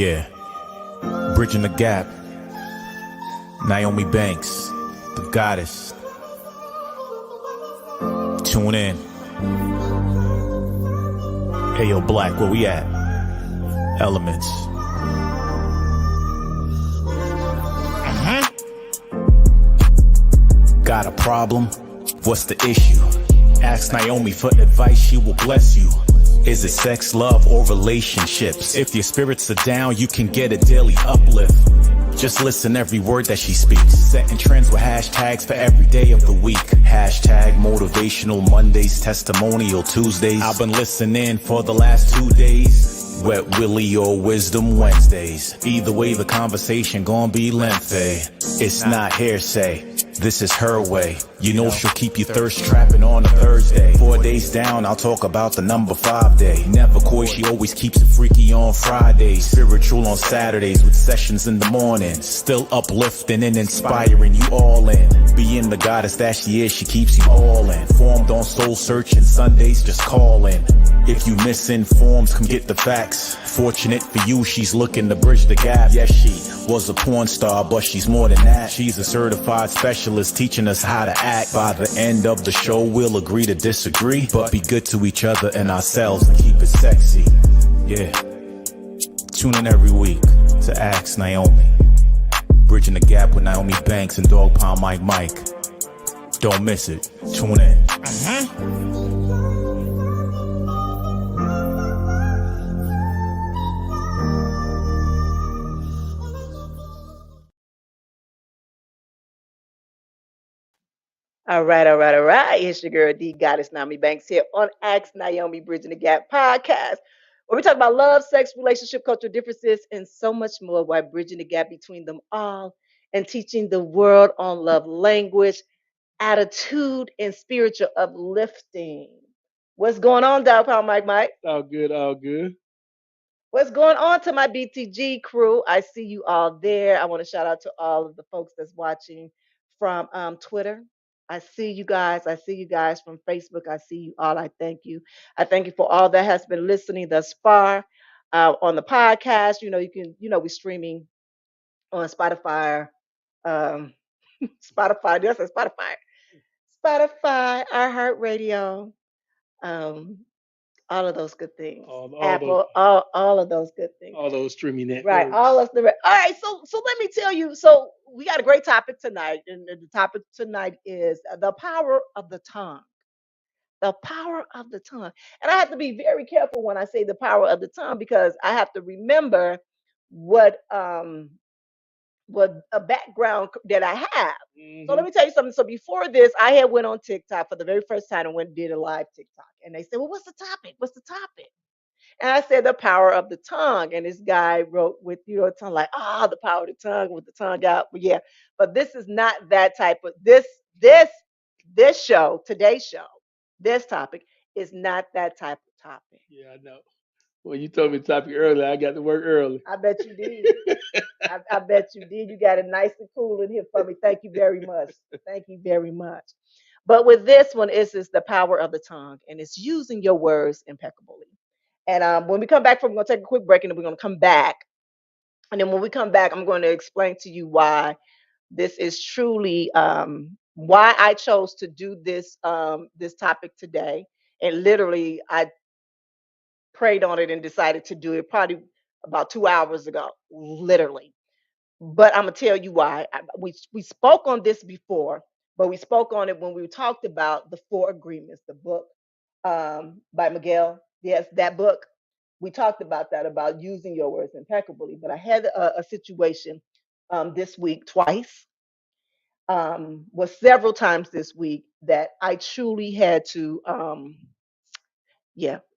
Yeah. Bridging the gap. Nyomi Banks, the goddess. Tune in. Hey yo, Black, where we at? Elements. Got a problem? What's the issue? Ask Nyomi for advice, she will bless you. Is it sex, love, or relationships? If your spirits are down, you can get a daily uplift. Just listen every word that she speaks. Setting trends with hashtags for every day of the week. Hashtag motivational Mondays, testimonial Tuesdays. I've been listening for the last 2 days. Wet Willie or Wisdom Wednesdays. Either way, the conversation gon' be lengthy. It's not hearsay. This is her way. You know she'll keep you thirst trapping on a Thursday. 4 days down, I'll talk about the number 5 day. Never coy, she always keeps it freaky on Fridays. Spiritual on Saturdays with sessions in the morning. Still uplifting and inspiring you all in. Being the goddess that she is, she keeps you all in. Formed on soul searching Sundays, just call in. If you misinformed, come get the facts. Fortunate for you, she's looking to bridge the gap. Yes, she was a porn star, but she's more than that. She's a certified specialist teaching us how to act. By the end of the show, we'll agree to disagree, but be good to each other and ourselves and keep it sexy. Yeah. Tune in every week to Ask Nyomi. Bridging the gap with Nyomi Banks and Dog Pound Mike. Don't miss it. Tune in. All right. It's your girl, D Goddess Nyomi Banks here on Ask Nyomi Bridging the Gap podcast, where we talk about love, sex, relationship, cultural differences, and so much more while bridging the gap between them all and teaching the world on love language, attitude, and spiritual uplifting. What's going on, Dog Pound Mike? All good, all good. What's going on to my BTG crew? I see you all there. I want to shout out to all of the folks that's watching from Twitter. I see you guys. I see you guys from Facebook. I see you all. I thank you. I thank you for all that has been listening thus far on the podcast. We're streaming on Spotify. Um, Spotify. Yes, Spotify. Spotify, iHeartRadio. Um, all of those good things. Apple, all of those good things. All those streaming networks. Right. All right. So let me tell you. So we got a great topic tonight, and the topic tonight is the power of the tongue. The power of the tongue. And I have to be very careful when I say the power of the tongue because I have to remember what a background that I have. So let me tell you something. So before this, I had went on TikTok for the very first time and went and did a live TikTok. And they said, well, what's the topic? What's the topic? And I said the power of the tongue. And this guy wrote with, tongue like, the power of the tongue with the tongue out. But yeah, but this is not that type of this show, today's show, this topic is not that type of topic. Yeah, I know. Well, you told me the topic earlier. I got to work early. I bet you did. I bet you did. You got it nice and cool in here for me. Thank you very much. Thank you very much. But with this one, is the power of the tongue, and it's using your words impeccably. And when we come back we're going to take a quick break, and then we're going to come back. And then when we come back, I'm going to explain to you why this is truly why I chose to do this this topic today. And literally, I prayed on it and decided to do it probably about 2 hours ago, literally. But I'm gonna tell you why. We spoke on this before, but we spoke on it when we talked about the 4 agreements, the book by Miguel. Yes, that book. We talked about that, about using your words impeccably. But I had a situation this week twice, was several times this week that I truly had to.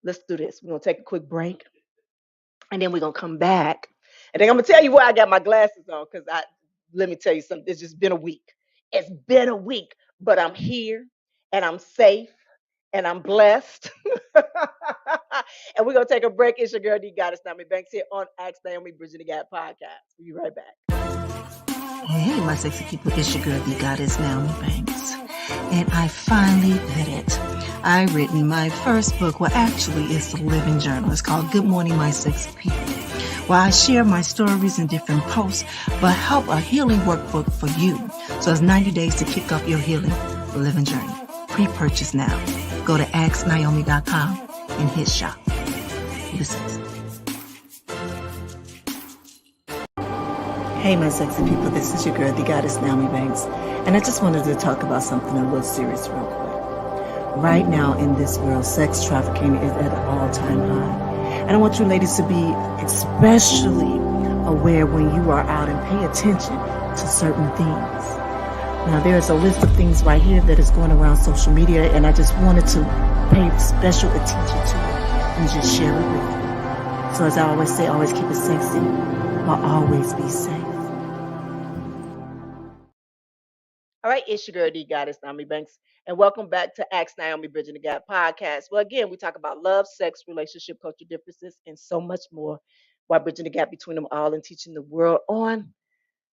Let's do this. We're gonna take a quick break, and then we're gonna come back. And then I'm gonna tell you why I got my glasses on, because let me tell you something. It's just been a week. It's been a week, but I'm here and I'm safe and I'm blessed. And we're gonna take a break. It's your girl D Goddess Nyomi Banks here on Ask Nyomi Bridging the Gap podcast. We'll be right back. Hey, my sexy people, it's your girl D Goddess Nyomi Banks. And I finally did it. I've written my first book. Well, actually, it's a living journal. It's called Good Morning, My Sexy People, where I share my stories in different posts, but help a healing workbook for you. So it's 90 days to kick off your healing living journey. Pre-purchase now. Go to asknaomi.com and hit shop. Listen. Hey, my sexy people, this is your girl, the goddess Naomi Banks, and I just wanted to talk about something a little serious real quick. Right now in this world, sex trafficking is at an all-time high. And I want you ladies to be especially aware when you are out and pay attention to certain things. Now, there's a list of things right here that is going around social media, and I just wanted to pay special attention to it and just share it with you. So as I always say, always keep it sexy, but always be safe. All right, it's your girl, the goddess Naomi Banks, and welcome back to Ask Naomi Bridging the Gap podcast. Well, again, we talk about love, sex, relationship, culture differences, and so much more while bridging the gap between them all and teaching the world on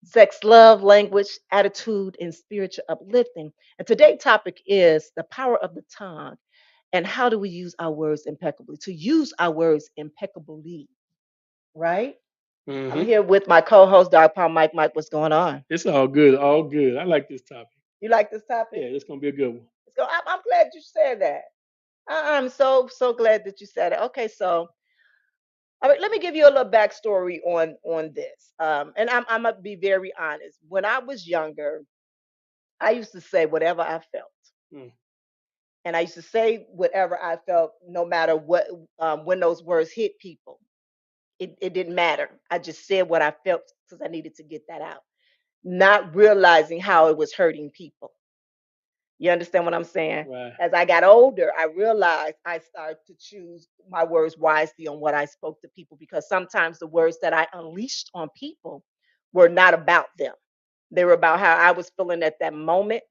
sex, love, language, attitude, and spiritual uplifting. And today's topic is the power of the tongue and how do we use our words impeccably? To use our words impeccably, right? I'm Mm-hmm. here with my co-host, Dr. Paul Mike. Mike, what's going on? It's all good. All good. I like this topic. You like this topic? Yeah, it's gonna be a good one. So I'm glad you said that. I'm so glad that you said it. Okay, so all right, let me give you a little backstory on this. And I'm gonna be very honest. When I was younger, I used to say whatever I felt, Mm. and I used to say whatever I felt, no matter what. When those words hit people, it didn't matter. I just said what I felt because I needed to get that out, not realizing how it was hurting people. You understand what I'm saying? Right. As I got older, I realized I started to choose my words wisely on what I spoke to people because sometimes the words that I unleashed on people were not about them. They were about how I was feeling at that moment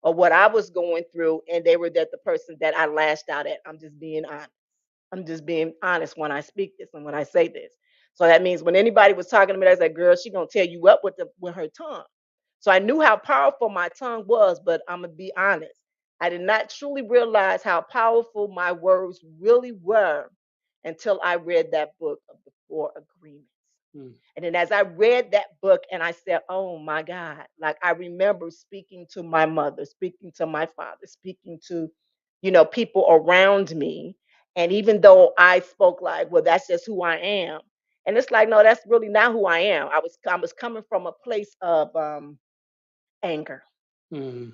or what I was going through, and they were that the person that I lashed out at. I'm just being honest. I'm just being honest when I speak this and when I say this. So that means when anybody was talking to me, I was like, girl, she gonna tear you up with her tongue. So I knew how powerful my tongue was, but I'm gonna be honest. I did not truly realize how powerful my words really were until I read that book of the Four Agreements. Mm. And then as I read that book and I said, oh my God, like I remember speaking to my mother, speaking to my father, speaking to, people around me. And even though I spoke like, well, that's just who I am. And it's like, no, that's really not who I am. I was coming from a place of anger. Mm.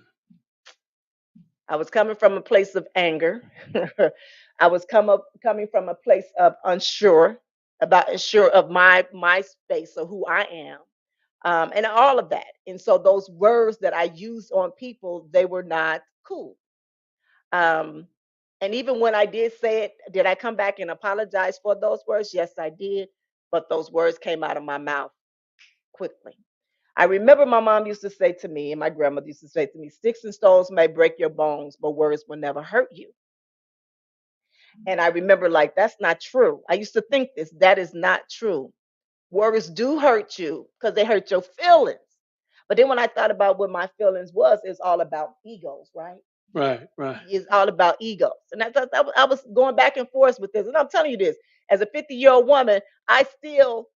I was coming from a place of anger. I was coming from a place of unsure of my space or who I am, and all of that. And so those words that I used on people, they were not cool. Um, and even when I did say it, did I come back and apologize for those words? Yes, I did. But those words came out of my mouth quickly. I remember my mom used to say to me, and my grandmother used to say to me, sticks and stones may break your bones, but words will never hurt you. And I remember, like, that's not true. I used to think this, that is not true. Words do hurt you because they hurt your feelings. But then when I thought about what my feelings was, it's all about egos, right? Right. Right. It's all about egos. And I was going back and forth with this. And I'm telling you this, as a 50-year-old woman, I still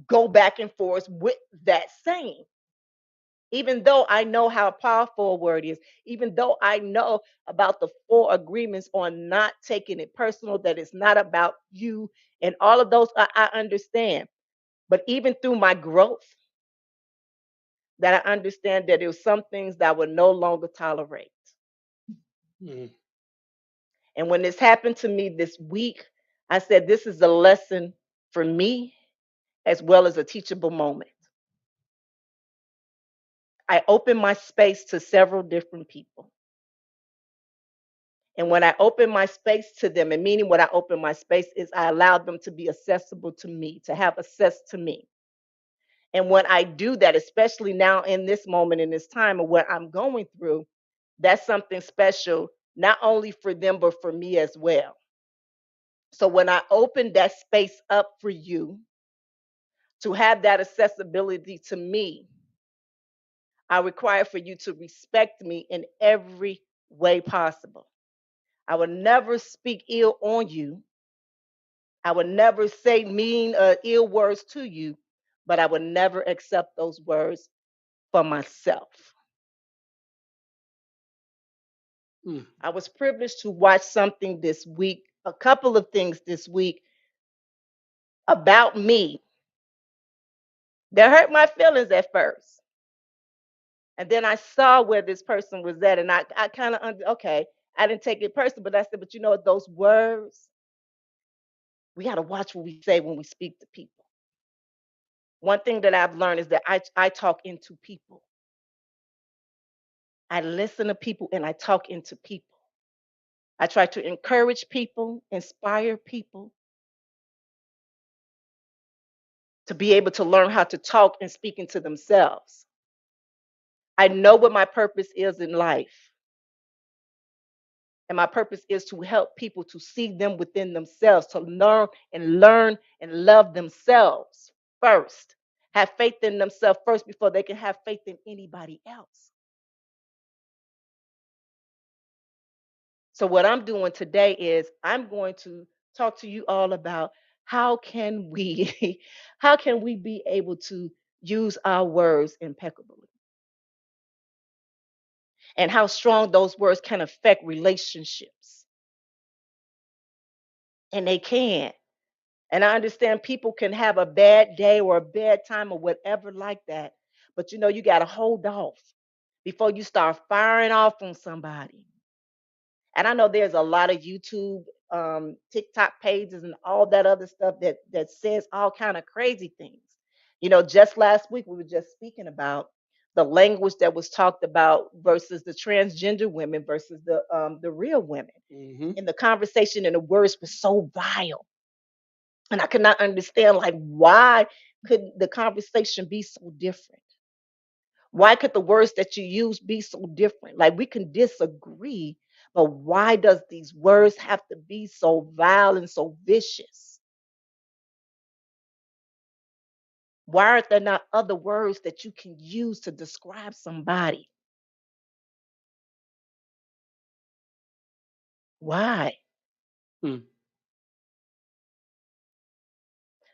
go back and forth with that saying. Even though I know how powerful a word is, even though I know about the four agreements on not taking it personal, that it's not about you and all of those, I understand. But even through my growth, that I understand that there were some things that I would no longer tolerate. Mm. And when this happened to me this week, I said, this is a lesson for me as well as a teachable moment. I opened my space to several different people. And when I open my space to them, and meaning when I open my space is I allow them to be accessible to me, to have access to me. And when I do that, especially now in this moment, in this time of what I'm going through, that's something special, not only for them, but for me as well. So when I open that space up for you to have that accessibility to me, I require for you to respect me in every way possible. I will never speak ill on you. I would never say mean or ill words to you, but I would never accept those words for myself. Mm. I was privileged to watch something this week, a couple of things this week about me that hurt my feelings at first. And then I saw where this person was at, and I kind of, okay, I didn't take it personal, but I said, but you know what, those words, we got to watch what we say when we speak to people. One thing that I've learned is that I talk into people. I listen to people and I talk into people. I try to encourage people, inspire people to be able to learn how to talk and speak into themselves. I know what my purpose is in life. And my purpose is to help people to see them within themselves, to learn and love themselves first. Have faith in themselves first before they can have faith in anybody else. So what I'm doing today is I'm going to talk to you all about how can we how can we be able to use our words impeccably and how strong those words can affect relationships. And they can. And I understand people can have a bad day or a bad time or whatever like that. But you know, you got to hold off before you start firing off on somebody. And I know there's a lot of YouTube, TikTok pages, and all that other stuff that says all kind of crazy things. You know, just last week we were just speaking about the language that was talked about versus the transgender women versus the real women. Hmm. And the conversation and the words were so vile, and I could not understand like why could the conversation be so different? Why could the words that you use be so different? Like we can disagree, but why does these words have to be so vile and so vicious? Why are there not other words that you can use to describe somebody? Why? Mm.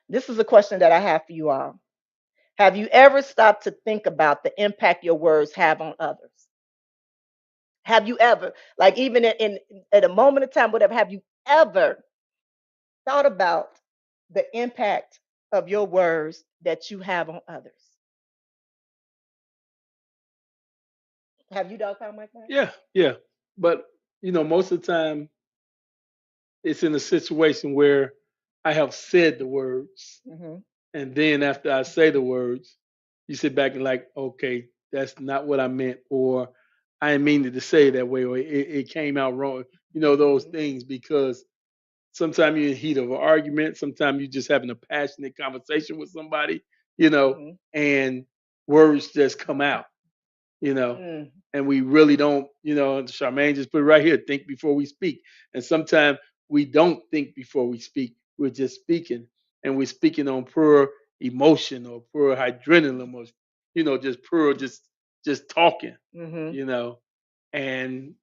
This is a question that I have for you all. Have you ever stopped to think about the impact your words have on others? Have you ever, like even at a moment of time, whatever, have you ever thought about the impact of your words that you have on others? Have you, dog pound like that? Yeah, yeah. But most of the time it's in a situation where I have said the words, Mm-hmm. and then after I say the words, you sit back and like, okay, that's not what I meant, or I didn't mean it to say it that way, or it came out wrong. Those Mm-hmm. things, because sometimes you're in heat of an argument, sometimes you're just having a passionate conversation with somebody, Mm-hmm. and words just come out, you know, Mm. and we really don't, Charmaine just put it right here, think before we speak. And sometimes we don't think before we speak. We're just speaking, and we're speaking on pure emotion or pure adrenaline or, just pure, just talking, Mm-hmm. you know, and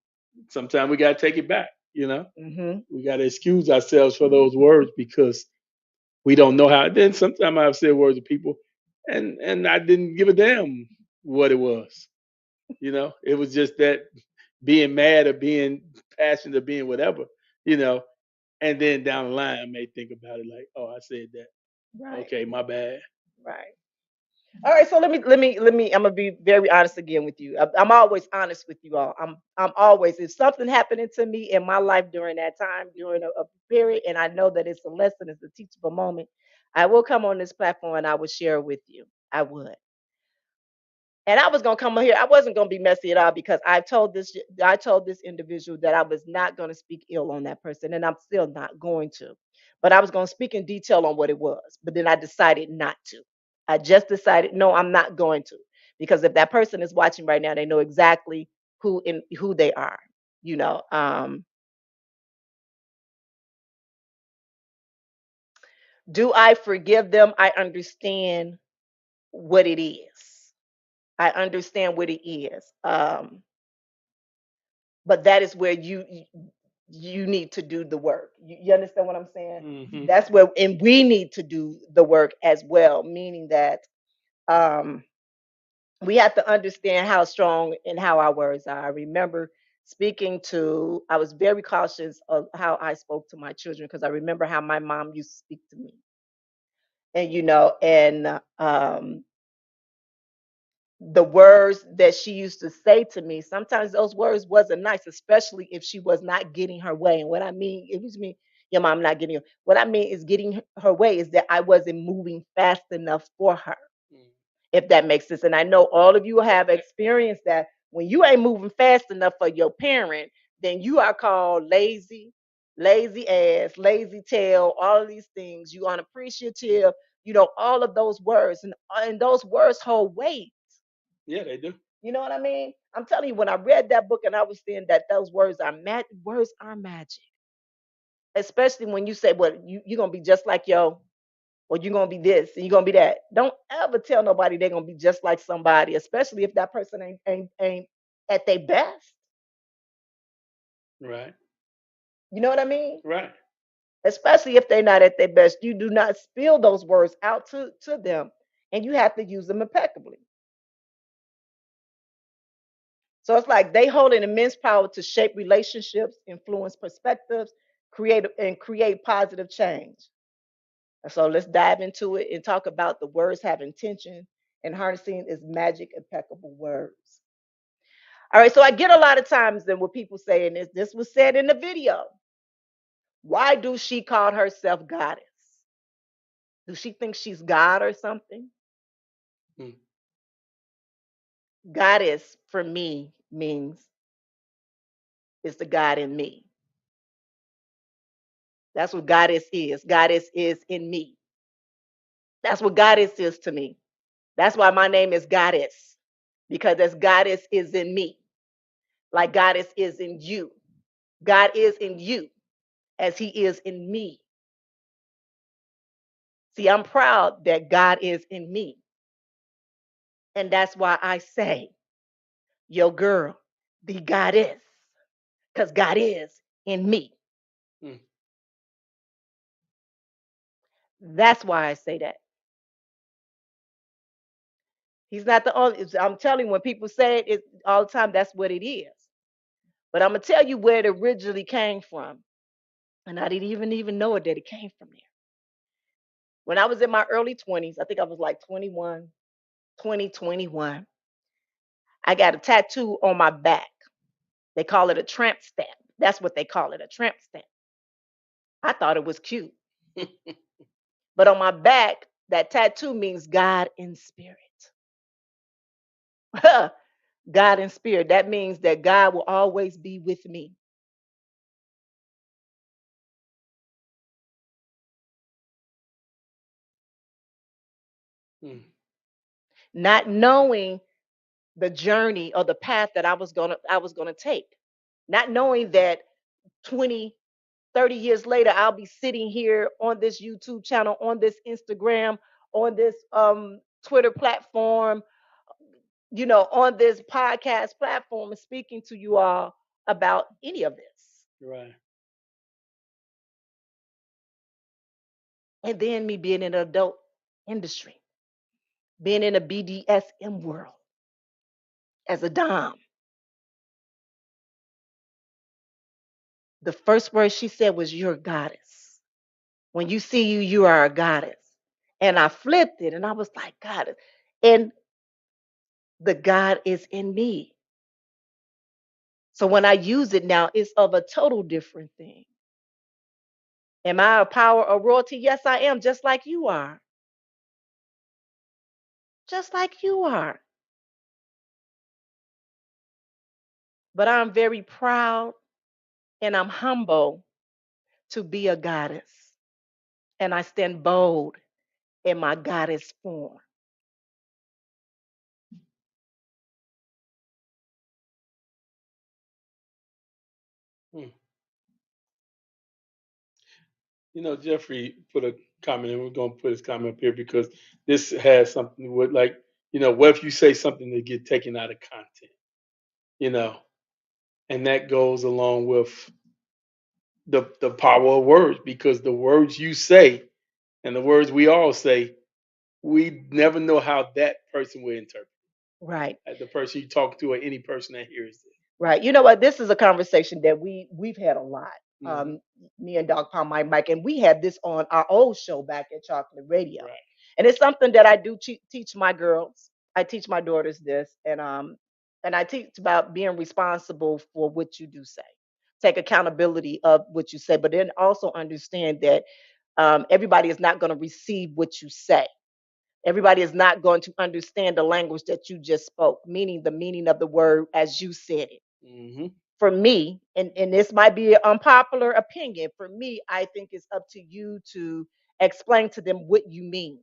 sometimes we got to take it back, Mm-hmm. we got to excuse ourselves for those words because we don't know how. Then sometimes I've said words to people and I didn't give a damn what it was. It was just that being mad or being passionate or being whatever, you know. And then down the line, I may think about it like, oh, I said that. Right. Okay, my bad. Right. All right. So let me. I'm gonna be very honest again with you. I'm always honest with you all. I'm always, if something happening to me in my life during that time, during a period, and I know that it's a lesson, it's a teachable moment, I will come on this platform and I will share with you. I would. And I was gonna come on here. I wasn't gonna be messy at all because I told this individual that I was not gonna speak ill on that person, and I'm still not going to. But I was gonna speak in detail on what it was. But then I decided not to. I just decided, no, I'm not going to. Because if that person is watching right now, they know exactly who they are. You know, do I forgive them? I understand what it is. I understand what it is. But that is where you need to do the work. You understand what I'm saying? Hmm. That's where, and we need to do the work as well, meaning that um, we have to understand how strong and how our words are. I remember I was very cautious of how I spoke to my children because I remember how my mom used to speak to me. And, the words that she used to say to me, sometimes those words wasn't nice, especially if she was not getting her way. And what I mean, it was me, your mom not getting her. What I mean is getting her way is that I wasn't moving fast enough for her, if that makes sense. And I know all of you have experienced that when you ain't moving fast enough for your parent, then you are called lazy, lazy ass, lazy tail, all of these things. You unappreciative, all of those words. And those words hold weight. Yeah, they do. You know what I mean? I'm telling you, when I read that book and I was saying that those words are magic. Especially when you say, well, you're gonna be just like yo, or you're gonna be this and you're gonna be that. Don't ever tell nobody they're gonna be just like somebody, especially if that person ain't at their best. Right. You know what I mean? Right. Especially if they're not at their best. You do not spill those words out to them, and you have to use them impeccably. So it's like they hold an immense power to shape relationships, influence perspectives, create positive change. And so let's dive into it and talk about the words have intention and harnessing is magic, impeccable words. All right, so I get a lot of times then what people saying is this was said in the video. Why do she call herself goddess? Do she think she's God or something? Mm. Goddess for me means is the God in me. That's what goddess is. Goddess is in me. That's what goddess is to me. That's why my name is goddess, because as goddess is in me, like goddess is in you. God is in you as he is in me. See, I'm proud that God is in me. And that's why I say, yo, girl, the goddess, because God is in me. Mm. That's why I say that. He's not the only, I'm telling you, when people say it all the time, that's what it is. But I'm going to tell you where it originally came from. And I didn't even know it that it came from there. When I was in my early 20s, I think I was like 21, 21, I got a tattoo on my back. They call it a tramp stamp. That's what they call it, a tramp stamp. I thought it was cute. But on my back, that tattoo means God in spirit. God in spirit. That means that God will always be with me. Mm. Not knowing the journey or the path that I was gonna take. Not knowing that 20, 30 years later, I'll be sitting here on this YouTube channel, on this Instagram, on this Twitter platform, on this podcast platform and speaking to you all about any of this. Right. And then me being in the adult industry, being in the BDSM world as a Dom. The first word she said was, "You're a goddess. When you see you, you are a goddess." And I flipped it and I was like, "Goddess." And the God is in me. So when I use it now, it's of a total different thing. Am I a power or royalty? Yes, I am, just like you are. Just like you are. But I'm very proud and I'm humble to be a goddess. And I stand bold in my goddess form. Mm. Jeffrey put a comment, and we're going to put his comment up here because this has something with, like, what if you say something that get taken out of content, you know, and that goes along with the power of words, because the words you say and the words we all say, we never know how that person will interpret. Right. The person you talk to or any person that hears it. Right. You know what? This is a conversation that we've had a lot. Hmm. Me and Dog Pound Mike, and we had this on our old show back at Chocolate Radio. Right. And it's something that I do teach my girls. I teach my daughters this, and I teach about being responsible for what you do say. Take accountability of what you say, but then also understand that everybody is not going to receive what you say. Everybody is not going to understand the language that you just spoke, meaning the meaning of the word as you said it. Hmm. For me, and this might be an unpopular opinion, for me, I think it's up to you to explain to them what you mean.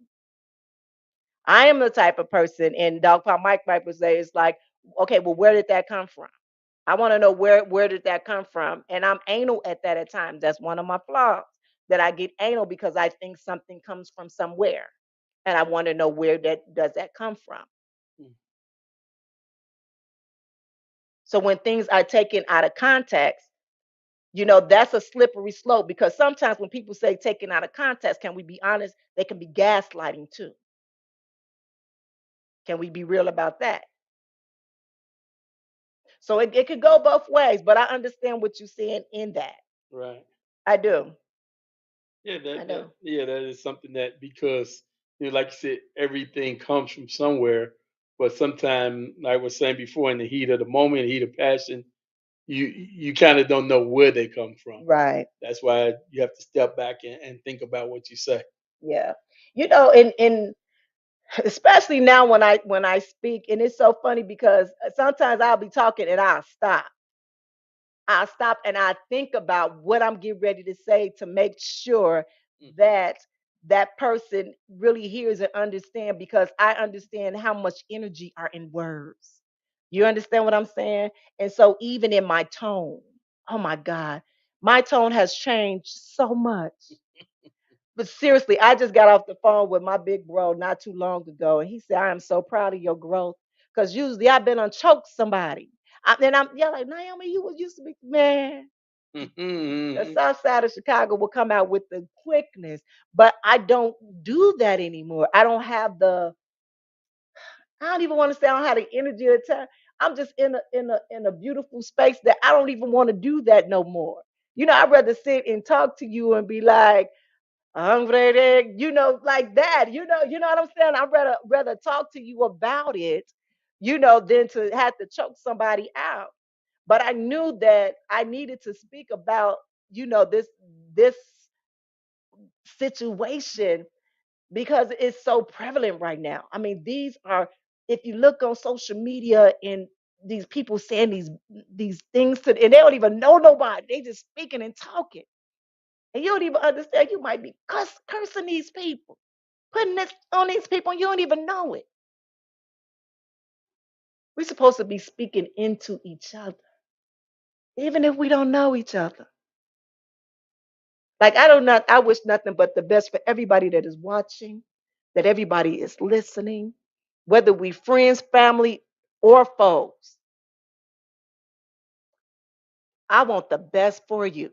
I am the type of person, and Dog Pound Mike might would say, it's like, okay, well, where did that come from? I want to know where did that come from? And I'm anal at that at times. That's one of my flaws. That I get anal because I think something comes from somewhere. And I want to know where that does that come from. So when things are taken out of context, that's a slippery slope, because sometimes when people say taken out of context, can we be honest? They can be gaslighting too. Can we be real about that? So it could go both ways, but I understand what you're saying in that. Right. I do. Yeah, I that do. yeah, that is something that, because like you said, everything comes from somewhere. But sometimes, like I was saying before, in the heat of the moment, heat of passion, you kind of don't know where they come from. Right. That's why you have to step back and think about what you say. Yeah. In especially now when I speak, and it's so funny because sometimes I'll be talking and I'll stop and I think about what I'm getting ready to say to make sure Mhm. that that person really hears and understand, because I understand how much energy are in words. You understand what I'm saying? And so even in my tone, oh my God, my tone has changed so much. But seriously, I just got off the phone with my big bro not too long ago, and he said, "I am so proud of your growth, because usually I've been unchoked somebody." Then I'm yeah, like Naomi, you was used to be man. The Mhm. South Side of Chicago will come out with the quickness, but I don't do that anymore. I don't have the. I don't even want to say I don't have the energy or time. I'm just in a beautiful space that I don't even want to do that no more. I'd rather sit and talk to you and be like, Hungry, like that. You know what I'm saying? I'd rather talk to you about it, than to have to choke somebody out. But I knew that I needed to speak about, this situation, because it's so prevalent right now. I mean, these are, if you look on social media, and these people saying these things and they don't even know nobody. They just speaking and talking. And you don't even understand. You might be cursing these people, putting this on these people, and you don't even know it. We're supposed to be speaking into each other, even if we don't know each other. Like I wish nothing but the best for everybody that is watching, that everybody is listening, whether we friends, family, or foes. I want the best for you.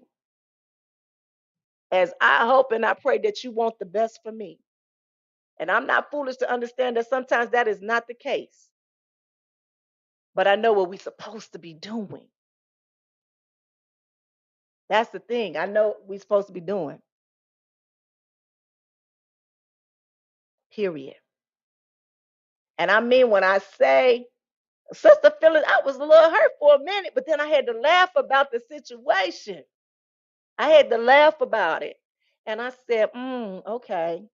As I hope and I pray that you want the best for me. And I'm not foolish to understand that sometimes that is not the case. But I know what we're supposed to be doing. That's the thing. I know what we're supposed to be doing. Period. And I mean, when I say, Sister Phyllis, I was a little hurt for a minute, but then I had to laugh about the situation. I had to laugh about it. And I said, okay,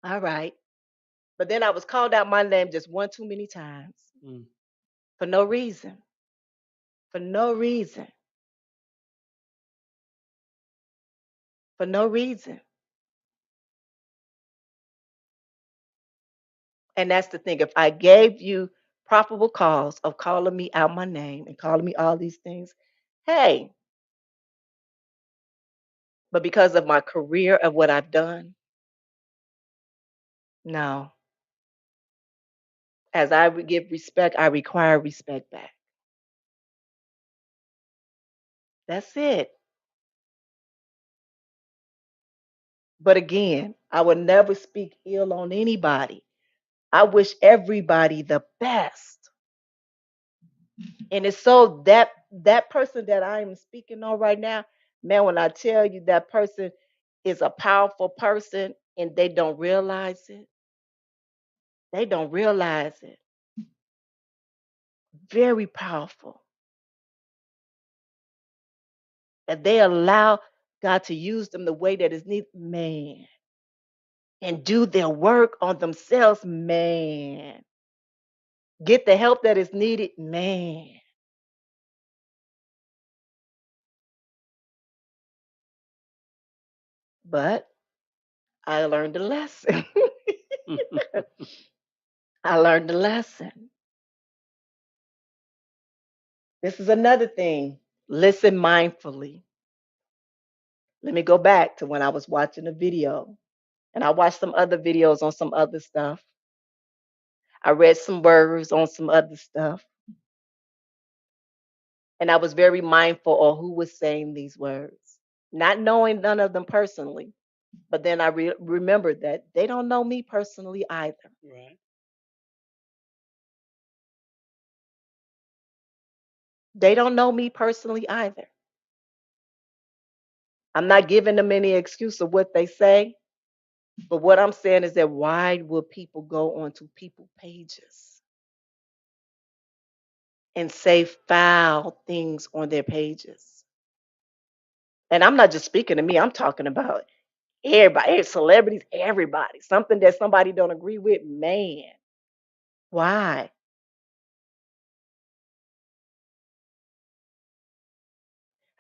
all right. But then I was called out my name just one too many times Mm. for no reason. For no reason. For no reason. And that's the thing. If I gave you probable cause of calling me out my name and calling me all these things, hey, but because of my career of what I've done, no. As I would give respect, I require respect back. That's it. But again, I would never speak ill on anybody. I wish everybody the best. And it's so that person that I am speaking on right now, man, when I tell you that person is a powerful person and they don't realize it, they don't realize it. Very powerful. And they allow God to use them the way that is needed, man, and do their work on themselves, man. Get the help that is needed, man. But I learned a lesson. I learned a lesson. This is another thing. Listen mindfully. Let me go back to when I was watching a video, and I watched some other videos on some other stuff. I read some words on some other stuff, and I was very mindful of who was saying these words, not knowing none of them personally. But then I remembered that they don't know me personally either. Right. They don't know me personally either. I'm not giving them any excuse of what they say, but what I'm saying is that why will people go onto people pages and say foul things on their pages? And I'm not just speaking to me, I'm talking about everybody, celebrities, everybody. Something that somebody don't agree with, man. Why?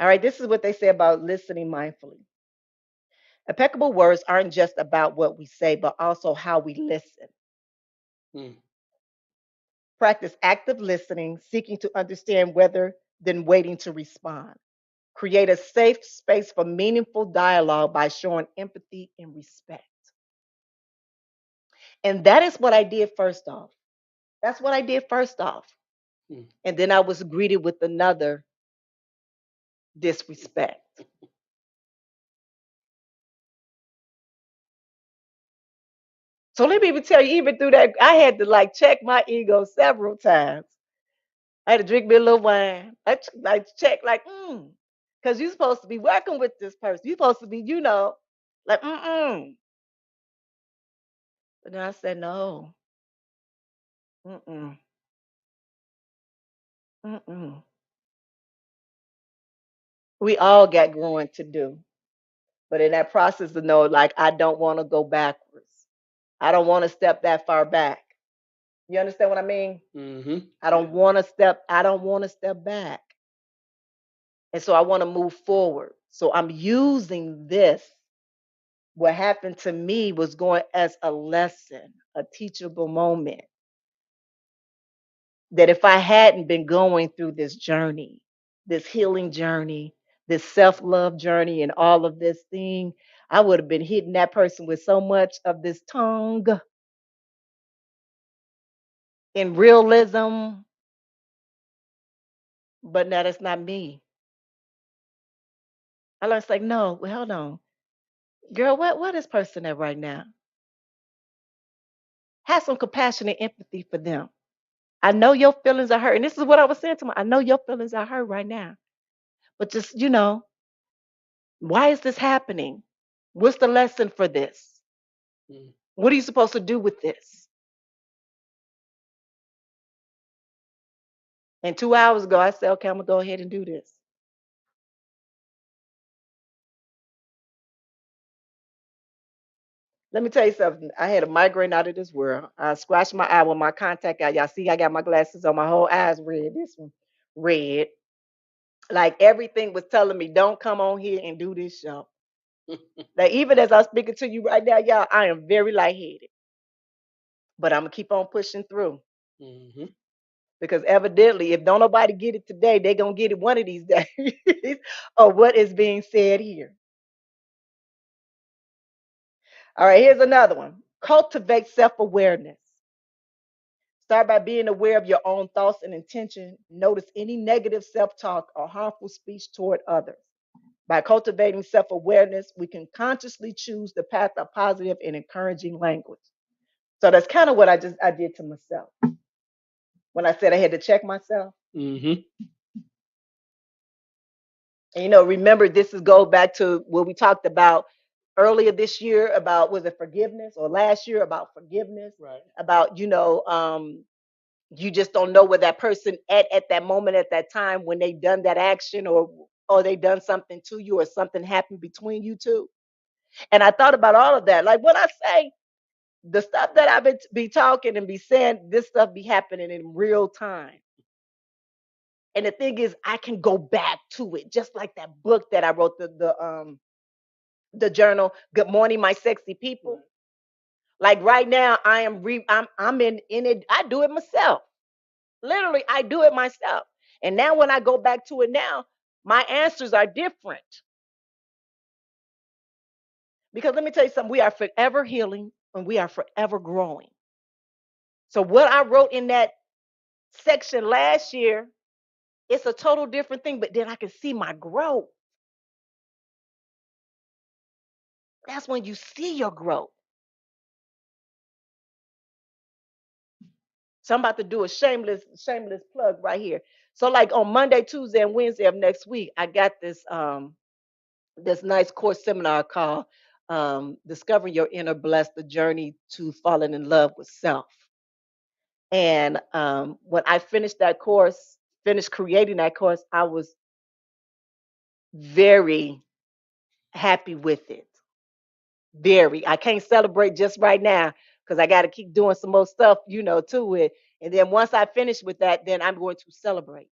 All right, this is what they say about listening mindfully. Impeccable words aren't just about what we say, but also how we listen. Mm. Practice active listening, seeking to understand whether than waiting to respond. Create a safe space for meaningful dialogue by showing empathy and respect. And that is what I did first off. That's what I did first off. Mm. And then I was greeted with another disrespect. So let me even tell you, even through that, I had to like check my ego several times. I had to drink me a little wine. Like check, like, because you're supposed to be working with this person. You're supposed to be, like, mm. But then I said, no, mm, mm. We all got growing to do. But in that process to know, like, I don't want to go backwards. I don't want to step that far back. You understand what I mean? Mm-hmm. I don't want to step back. And so I want to move forward. So I'm using this. What happened to me was going as a lesson, a teachable moment. That if I hadn't been going through this journey, this healing journey, this self love journey, and all of this thing, I would have been hitting that person with so much of this tongue in realism. But now that's not me. I learned it's like, no, well, hold on. Girl, what is person at right now? Have some compassion and empathy for them. I know your feelings are hurt. And this is what I was saying to my, I know your feelings are hurt right now. But just, why is this happening? What's the lesson for this? Mm. What are you supposed to do with this? And 2 hours ago, I said, okay, I'm going to go ahead and do this. Let me tell you something. I had a migraine out of this world. I scratched my eye with my contact out. Y'all see, I got my glasses on. My whole eyes red. This one, red. Like everything was telling me, don't come on here and do this show. Like even as I'm speaking to you right now, y'all, I am very lightheaded. But I'm going to keep on pushing through. Mm-hmm. Because evidently, if don't nobody get it today, they're going to get it one of these days of what is being said here. All right, here's another one. Cultivate self awareness. Start by being aware of your own thoughts and intention. Notice any negative self talk or harmful speech toward others. By cultivating self awareness, we can consciously choose the path of positive and encouraging language. So that's kind of what I did to myself when I said I had to check myself. Mm-hmm. And remember, this is go back to what we talked about earlier this year about, was it forgiveness, or last year about forgiveness, Right. about you just don't know where that person at that moment, at that time, when they done that action, or they done something to you, or something happened between you two. And I thought about all of that. Like what I say, the stuff that I be talking and be saying, this stuff be happening in real time. And the thing is, I can go back to it, just like that book that I wrote, the journal, Good Morning, My Sexy People. Like right now, I'm in it. I do it myself. Literally, I do it myself. And now when I go back to it now, my answers are different. Because let me tell you something, we are forever healing and we are forever growing. So what I wrote in that section last year, it's a total different thing, but then I can see my growth. That's when you see your growth. So I'm about to do a shameless plug right here. So like on Monday, Tuesday, and Wednesday of next week, I got this nice course seminar called Discovering Your Inner Blessed, the Journey to Falling in Love with Self. And when I finished that course, finished creating that course, I was very happy with it. Very. I can't celebrate just right now because I got to keep doing some more stuff, to it. And then once I finish with that, then I'm going to celebrate.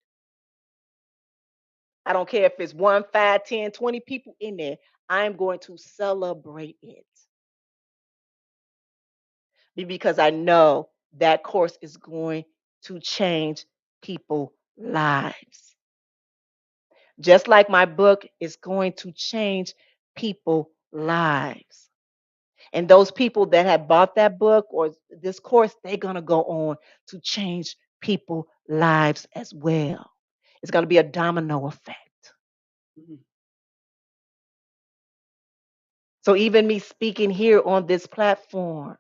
I don't care if it's 1, 5, 10, 20 people in there. I'm going to celebrate it because I know that course is going to change people's lives. Just like my book is going to change people's lives. And those people that have bought that book or this course, they're going to go on to change people's lives as well. It's going to be a domino effect. Mm-hmm. So even me speaking here on this platform,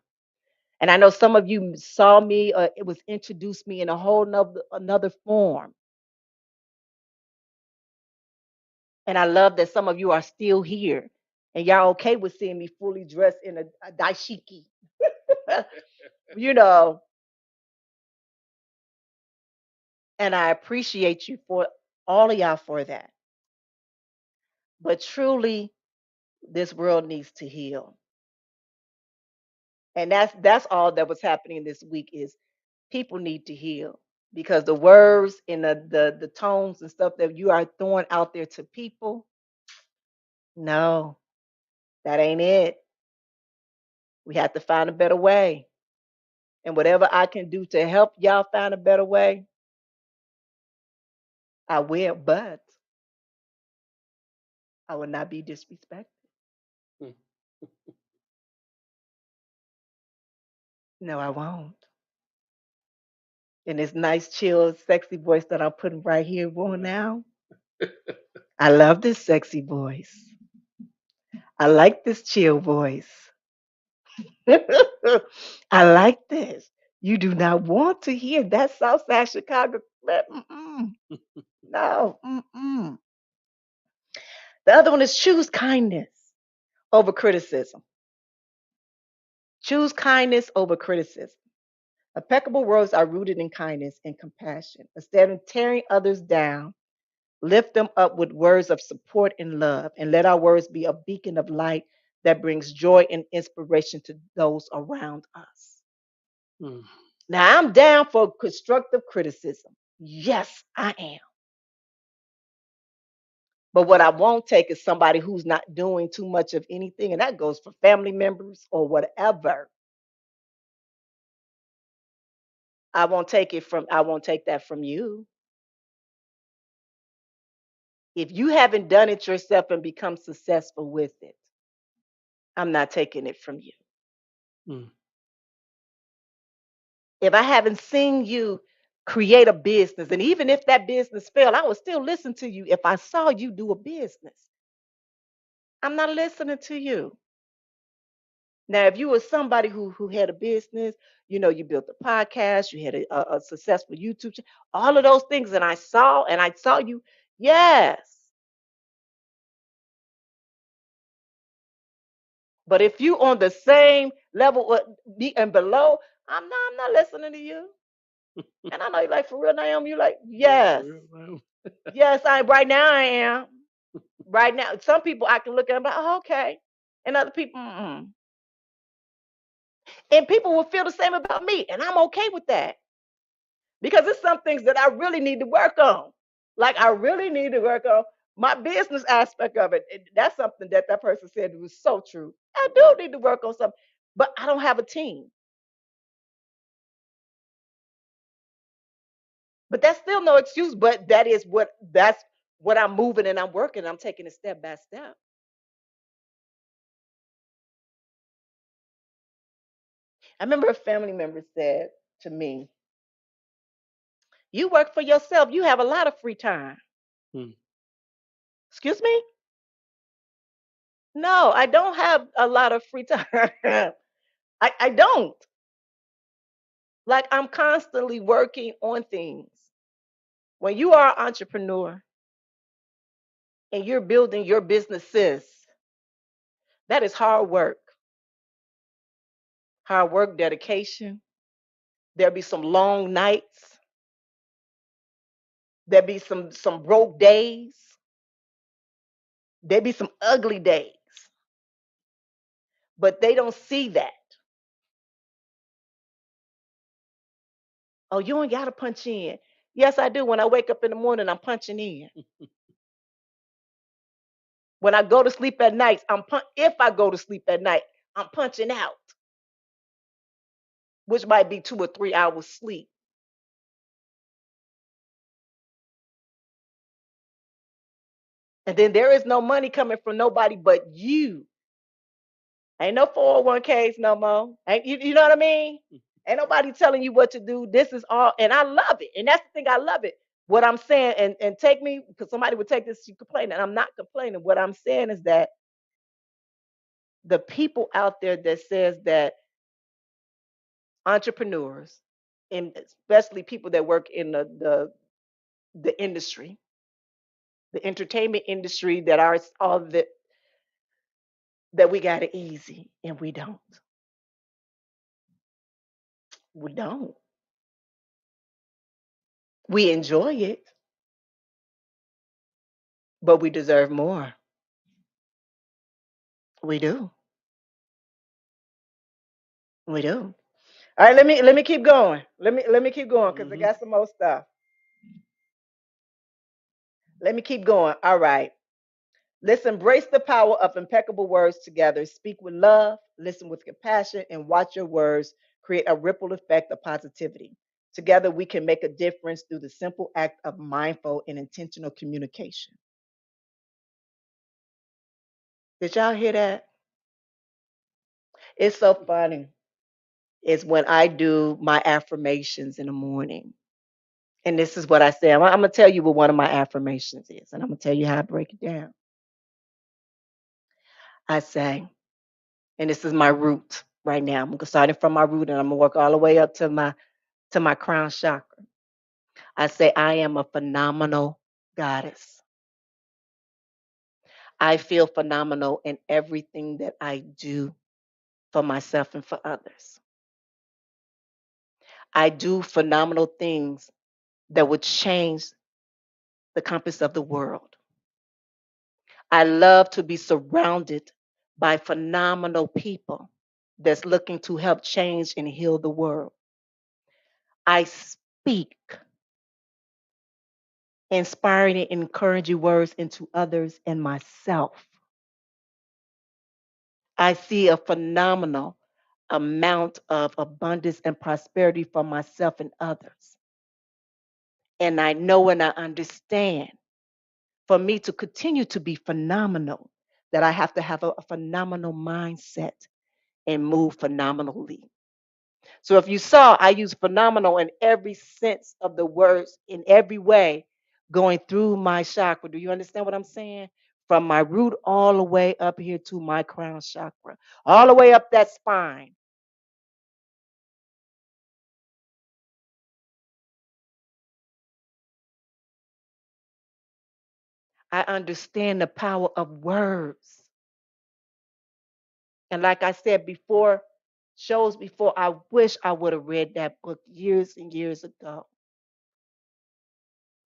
and I know some of you saw me, it was introduced me in a whole another form. And I love that some of you are still here and y'all okay with seeing me fully dressed in a dashiki. you know, and I appreciate you for all of y'all for that. But truly, this world needs to heal. And that's all that was happening this week is people need to heal because the words and the tones and stuff that you are throwing out there to people, no, that ain't it. We have to find a better way. And whatever I can do to help y'all find a better way, I will, but I will not be disrespected. Mm. No, I won't. And this nice, chill, sexy voice that I'm putting right here on now, I love this sexy voice. I like this chill voice. I like this. You do not want to hear that Southside Chicago. Mm-mm. No. Mm-mm. The other one is choose kindness over criticism. Choose kindness over criticism. Impeccable words are rooted in kindness and compassion. Instead of tearing others down, lift them up with words of support and love, and let our words be a beacon of light that brings joy and inspiration to those around us. Mm. Now, I'm down for constructive criticism. Yes, I am. But what I won't take is somebody who's not doing too much of anything, and that goes for family members or whatever. I won't take that from you. If you haven't done it yourself and become successful with it, I'm not taking it from you. Mm. If I haven't seen you create a business, and even if that business failed, I would still listen to you if I saw you do a business. I'm not listening to you. Now, if you were somebody who had a business, you built a podcast, you had a successful YouTube channel, all of those things, and I saw you, yes. But if you on the same level and below, I'm not listening to you. And I know you're like, for real, Naomi. You're like, Yeah, for yes, real, man. yes. I right now I am. Right now, some people I can look at and be like, oh, okay, and other people, mm-mm. And people will feel the same about me, and I'm okay with that because it's some things that I really need to work on. Like I really need to work on my business aspect of it. That's something that that person said was so true. I do need to work on something, but I don't have a team. But that's still no excuse. But that's what I'm moving and I'm working. I'm taking it step by step. I remember a family member said to me, "You work for yourself. You have a lot of free time." Hmm. Excuse me? No, I don't have a lot of free time. I don't. Like I'm constantly working on things. When you are an entrepreneur and you're building your businesses, that is hard work, dedication. There'll be some long nights. There'll be some broke days. There'll be some ugly days. But they don't see that. Oh, you ain't gotta punch in. Yes, I do. When I wake up in the morning, I'm punching in. When I go to sleep at night, if I go to sleep at night, I'm punching out, which might be 2 or 3 hours sleep. And then there is no money coming from nobody but you. Ain't no 401ks no more. Ain't you know what I mean? Ain't nobody telling you what to do. This is all, and I love it. And that's the thing, I love it. What I'm saying, and take me, because somebody would take this to complaining, and I'm not complaining. What I'm saying is that the people out there that says that entrepreneurs, and especially people that work in the industry, the entertainment industry, that are all that we got it easy, and we don't. We don't. We enjoy it, but we deserve more. We do. We do. All right, let me keep going. Let me keep going because I Hmm. got some more stuff. Let me keep going. All right. Let's embrace the power of impeccable words together. Speak with love, listen with compassion, and watch your words create a ripple effect of positivity. Together, we can make a difference through the simple act of mindful and intentional communication. Did y'all hear that? It's so funny. It's when I do my affirmations in the morning. And this is what I say. I'm going to tell you what one of my affirmations is, and I'm going to tell you how I break it down. I say, and this is my root right now. I'm going starting from my root, and I'm going to work all the way up to my crown chakra. I say, I am a phenomenal goddess. I feel phenomenal in everything that I do for myself and for others. I do phenomenal things that would change the compass of the world. I love to be surrounded by phenomenal people that's looking to help change and heal the world. I speak inspiring and encouraging words into others and myself. I see a phenomenal amount of abundance and prosperity for myself and others. And I know and I understand for me to continue to be phenomenal, that I have to have a phenomenal mindset and move phenomenally. So if you saw, I use phenomenal in every sense of the words, in every way, going through my chakra. Do you understand what I'm saying? from my root all the way up here to my crown chakra, all the way up that spine. I understand the power of words. And like I said before, shows before, I wish I would have read that book years and years ago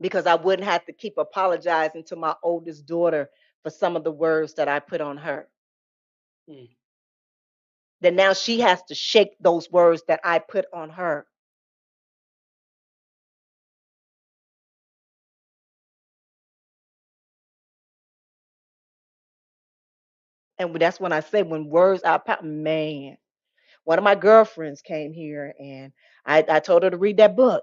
because I wouldn't have to keep apologizing to my oldest daughter for some of the words that I put on her. Mm. Then now she has to shake those words that I put on her. And that's when I say when words are man. One of my girlfriends came here and I told her to read that book.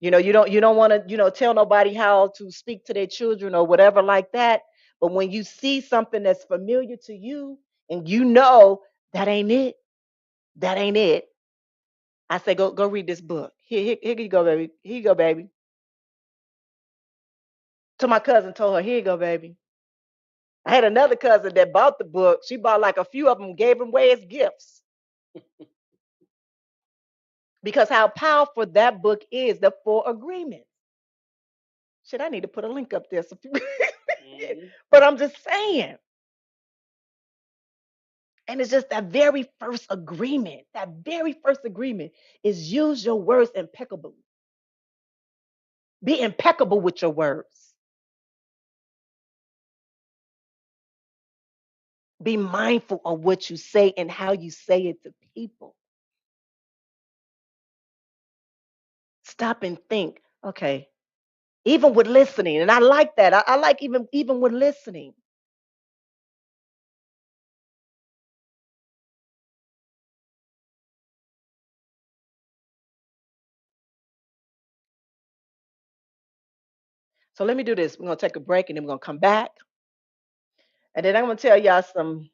You don't want to, tell nobody how to speak to their children or whatever like that. But when you see something that's familiar to you and that ain't it, that ain't it. I say, go read this book. Here you go, baby. Here you go, baby. To my cousin, told her, here you go, baby. I had another cousin that bought the book. She bought like a few of them, gave them away as gifts because how powerful that book is, the Four Agreements. Shit, I need to put a link up there. So people, but I'm just saying. And it's just that very first agreement. That very first agreement is use your words impeccably. Be impeccable with your words. Be mindful of what you say and how you say it to people. Stop and think. Okay, even with listening, and I like that. I like even with listening. So let me do this. We're gonna take a break and then we're gonna come back. And then I'm gonna tell y'all some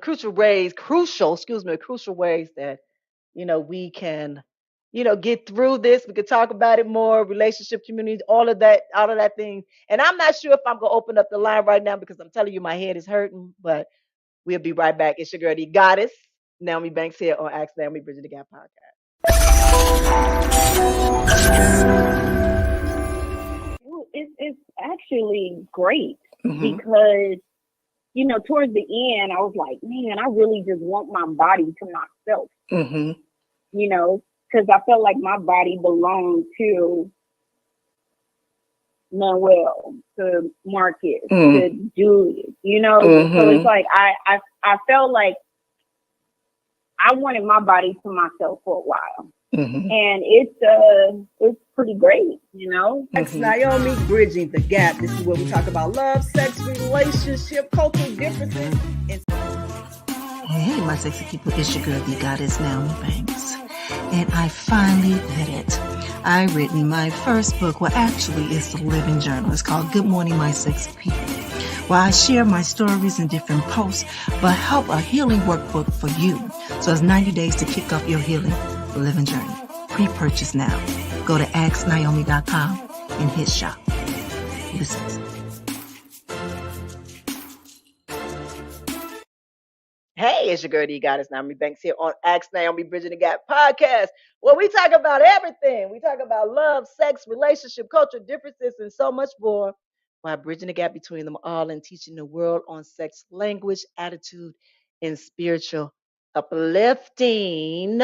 crucial ways that we can get through this. We could talk about it more, relationship, community, all of that thing. And I'm not sure if I'm gonna open up the line right now because I'm telling you my head is hurting, but we'll be right back. It's your girl, the goddess, Naomi Banks here on Ask Naomi Bridging the Gap podcast. Well, it's actually great Mm-hmm. because, towards the end, I was like, man, I really just want my body to myself, Mm-hmm. because I felt like my body belonged to Noel, to Marcus, to Julius, So it's like I felt like I wanted my body to myself for a while. Mm-hmm. And it's pretty great, That's Naomi Bridging the Gap. This is where we talk about love, sex, relationship, cultural differences. Hey, my sexy people, it's your girl, the goddess Naomi Banks. And I finally did it. I've written my first book. Well, actually, it's the living journal. It's called Good Morning, My Sexy People. Where I share my stories in different posts, but help a healing workbook for you. So it's 90 days to kick off your healing living journey. Pre-purchase now. Go to asknaomi.com and hit shop. Listen. Hey, it's your girl, the goddess Naomi Banks here on Ask Naomi Bridging the Gap podcast, where we talk about everything. We talk about love, sex, relationship, culture differences, and so much more, while bridging the gap between them all and teaching the world on sex, language, attitude, and spiritual uplifting.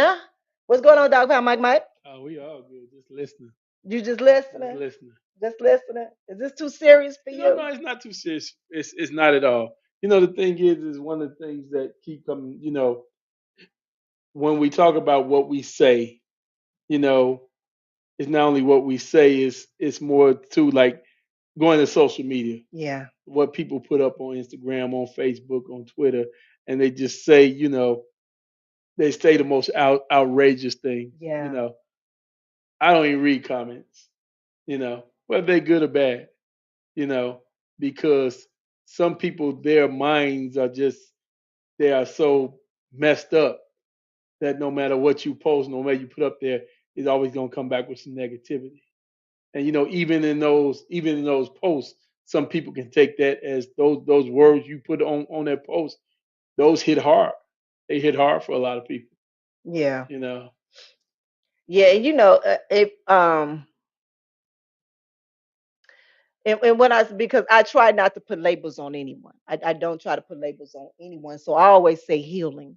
What's going on, Dog Pound Mike? Oh, we all good. Just listening. You just Just listening? listening. Just listening? Is this too serious for you? No, it's not too serious. It's not at all. The thing is one of the things that keep coming. When we talk about what we say, you know, it's not only what we say. It's more to like going to social media. Yeah. What people put up on Instagram, on Facebook, on Twitter, and they just say, they say the most outrageous things. Yeah. I don't even read comments. Whether they're good or bad. you know, because some people, their minds are just, they are so messed up that no matter what you post, no matter you put up there, it's always going to come back with some negativity. And, even in those posts, some people can take that as those words you put on that post. Those hit hard. They hit hard for a lot of people. Yeah. You know. Yeah, and if and when I because I try not to put labels on anyone. I don't try to put labels on anyone. So I always say healing.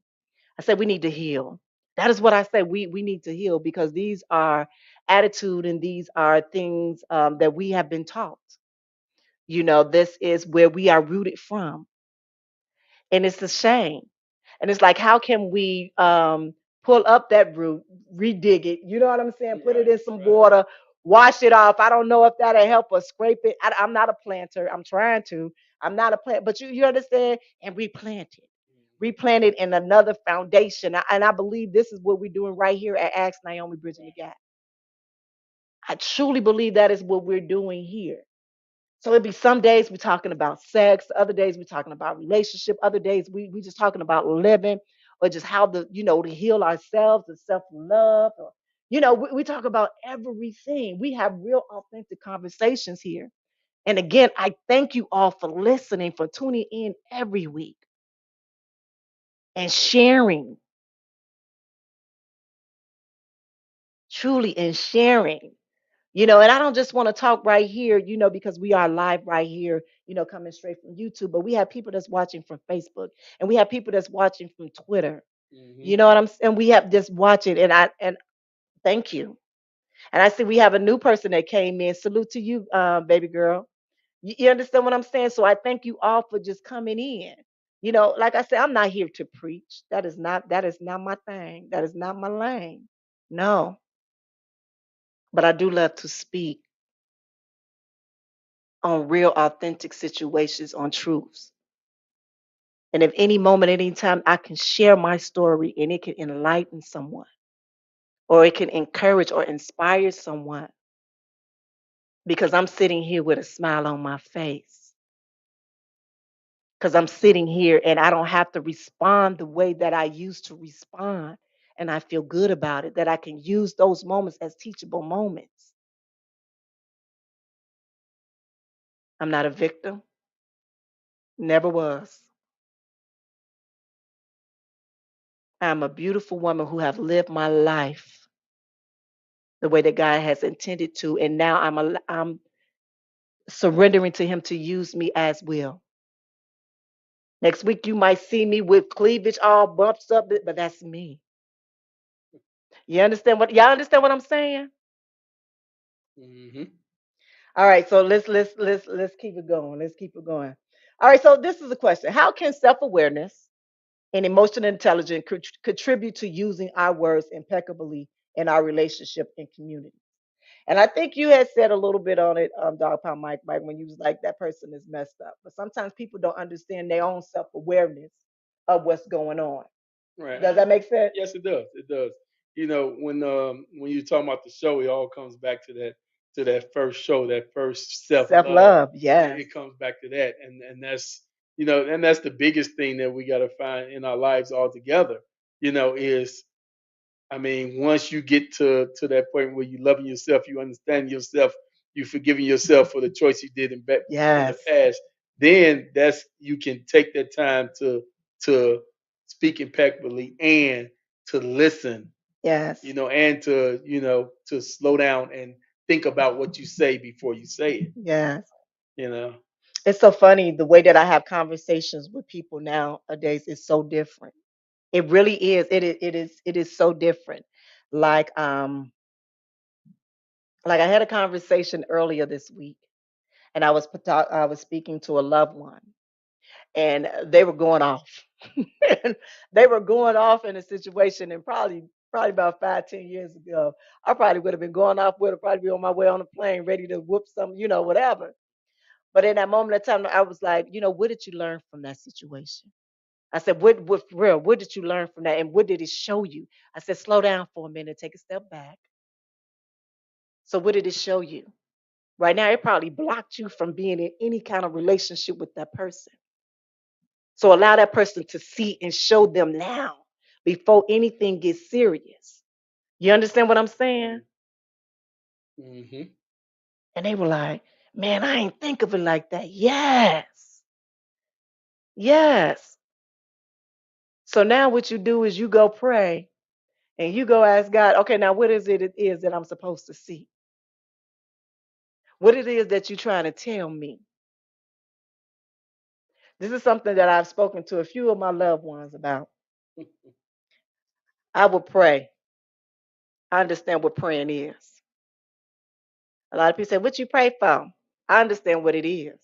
I say we need to heal. That is what I say. We need to heal because these are attitude and these are things that we have been taught. This is where we are rooted from, and it's a shame. And it's like, how can we pull up that root, redig it? You know what I'm saying? Put it Right. in some Right. water, wash it off. I don't know if that'll help us scrape it. I'm not a planter. I'm trying to. I'm not a plant, but you understand? And replant it in another foundation. And I believe this is what we're doing right here at Ask Naomi Bridging the Gap. I truly believe that is what we're doing here. So it'd be some days we're talking about sex, other days we're talking about relationship, other days we just talking about living or just how to heal ourselves and self-love. Or, we talk about everything. We have real authentic conversations here. And again, I thank you all for listening, for tuning in every week and sharing, truly and sharing. And I don't just want to talk right here, because we are live right here, coming straight from YouTube, but we have people that's watching from Facebook and we have people that's watching from Twitter. Hmm. You know what I'm saying? We have this watching and thank you. And I see we have a new person that came in. Salute to you, baby girl. You understand what I'm saying? So I thank you all for just coming in. Like I said, I'm not here to preach. That is not my thing. That is not my lane. No, but I do love to speak on real authentic situations, on truths. And if any moment, anytime I can share my story and it can enlighten someone or it can encourage or inspire someone because I'm sitting here with a smile on my face. Because I'm sitting here and I don't have to respond the way that I used to respond. And I feel good about it, that I can use those moments as teachable moments. I'm not a victim, never was. I'm a beautiful woman who have lived my life the way that God has intended to. And now I'm surrendering to Him to use me as will. Next week, you might see me with cleavage all bumps up, but that's me. Y'all understand what I'm saying? Hmm. All right, so let's keep it going. Let's keep it going. All right, so this is a question: how can self-awareness and emotional intelligence contribute to using our words impeccably in our relationship and community? And I think you had said a little bit on it, Dog Pound Mike, when you was like, that person is messed up. But sometimes people don't understand their own self awareness of what's going on. Right. Does that make sense? Yes, it does. It does. When you're talking about the show, it all comes back to that first show, that first self Self love. love, yes, It comes back to that, and that's the biggest thing that we got to find in our lives altogether. Is I mean, once you get to that point where you loving yourself, you understand yourself, you forgiving yourself for the choice you did in the yes, past, then that's you can take that time to speak impeccably and to listen, yes, and to slow down and think about what you say before you say it, yes. you know. It's so funny the way that I have conversations with people nowadays is so different. It really is. It is so different. Like like I had a conversation earlier this week, and I was speaking to a loved one, and they were going off. And they were going off in a situation, and probably about 5, 10 years ago, I probably would have been going off with her, probably be on my way on a plane, ready to whoop some, whatever. But in that moment of time, I was like, what did you learn from that situation? I said, what for real? What did you learn from that, and what did it show you? I said, slow down for a minute, take a step back. So what did it show you? Right now, it probably blocked you from being in any kind of relationship with that person. So allow that person to see and show them now before anything gets serious. You understand what I'm saying? Hmm. And they were like, Man, I ain't think of it like that. Yes. Yes. So now what you do is you go pray and you go ask God, okay, now what is it is that I'm supposed to see? What it is that you're trying to tell me? This is something that I've spoken to a few of my loved ones about. I will pray. I understand what praying is. A lot of people say, what you pray for? I understand what it is.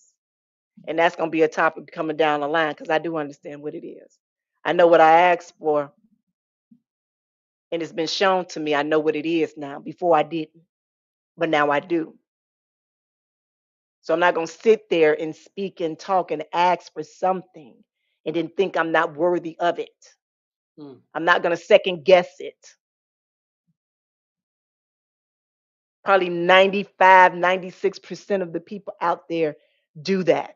And that's going to be a topic coming down the line because I do understand what it is. I know what I asked for, and it's been shown to me. I know what it is now. Before I didn't, but now I do. So I'm not going to sit there and speak and talk and ask for something and then think I'm not worthy of it. I'm not going to second guess it. Probably 95, 96% of the people out there do that.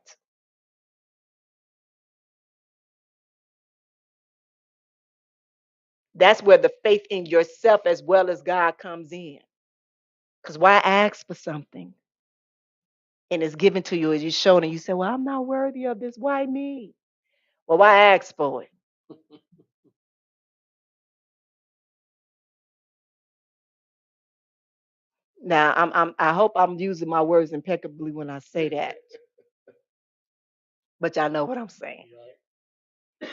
That's where the faith in yourself as well as God comes in. Because why ask for something and it's given to you as you shown and you say, well, I'm not worthy of this. Why me? Well, why ask for it? Now, I hope I'm using my words impeccably when I say that, but y'all know what I'm saying.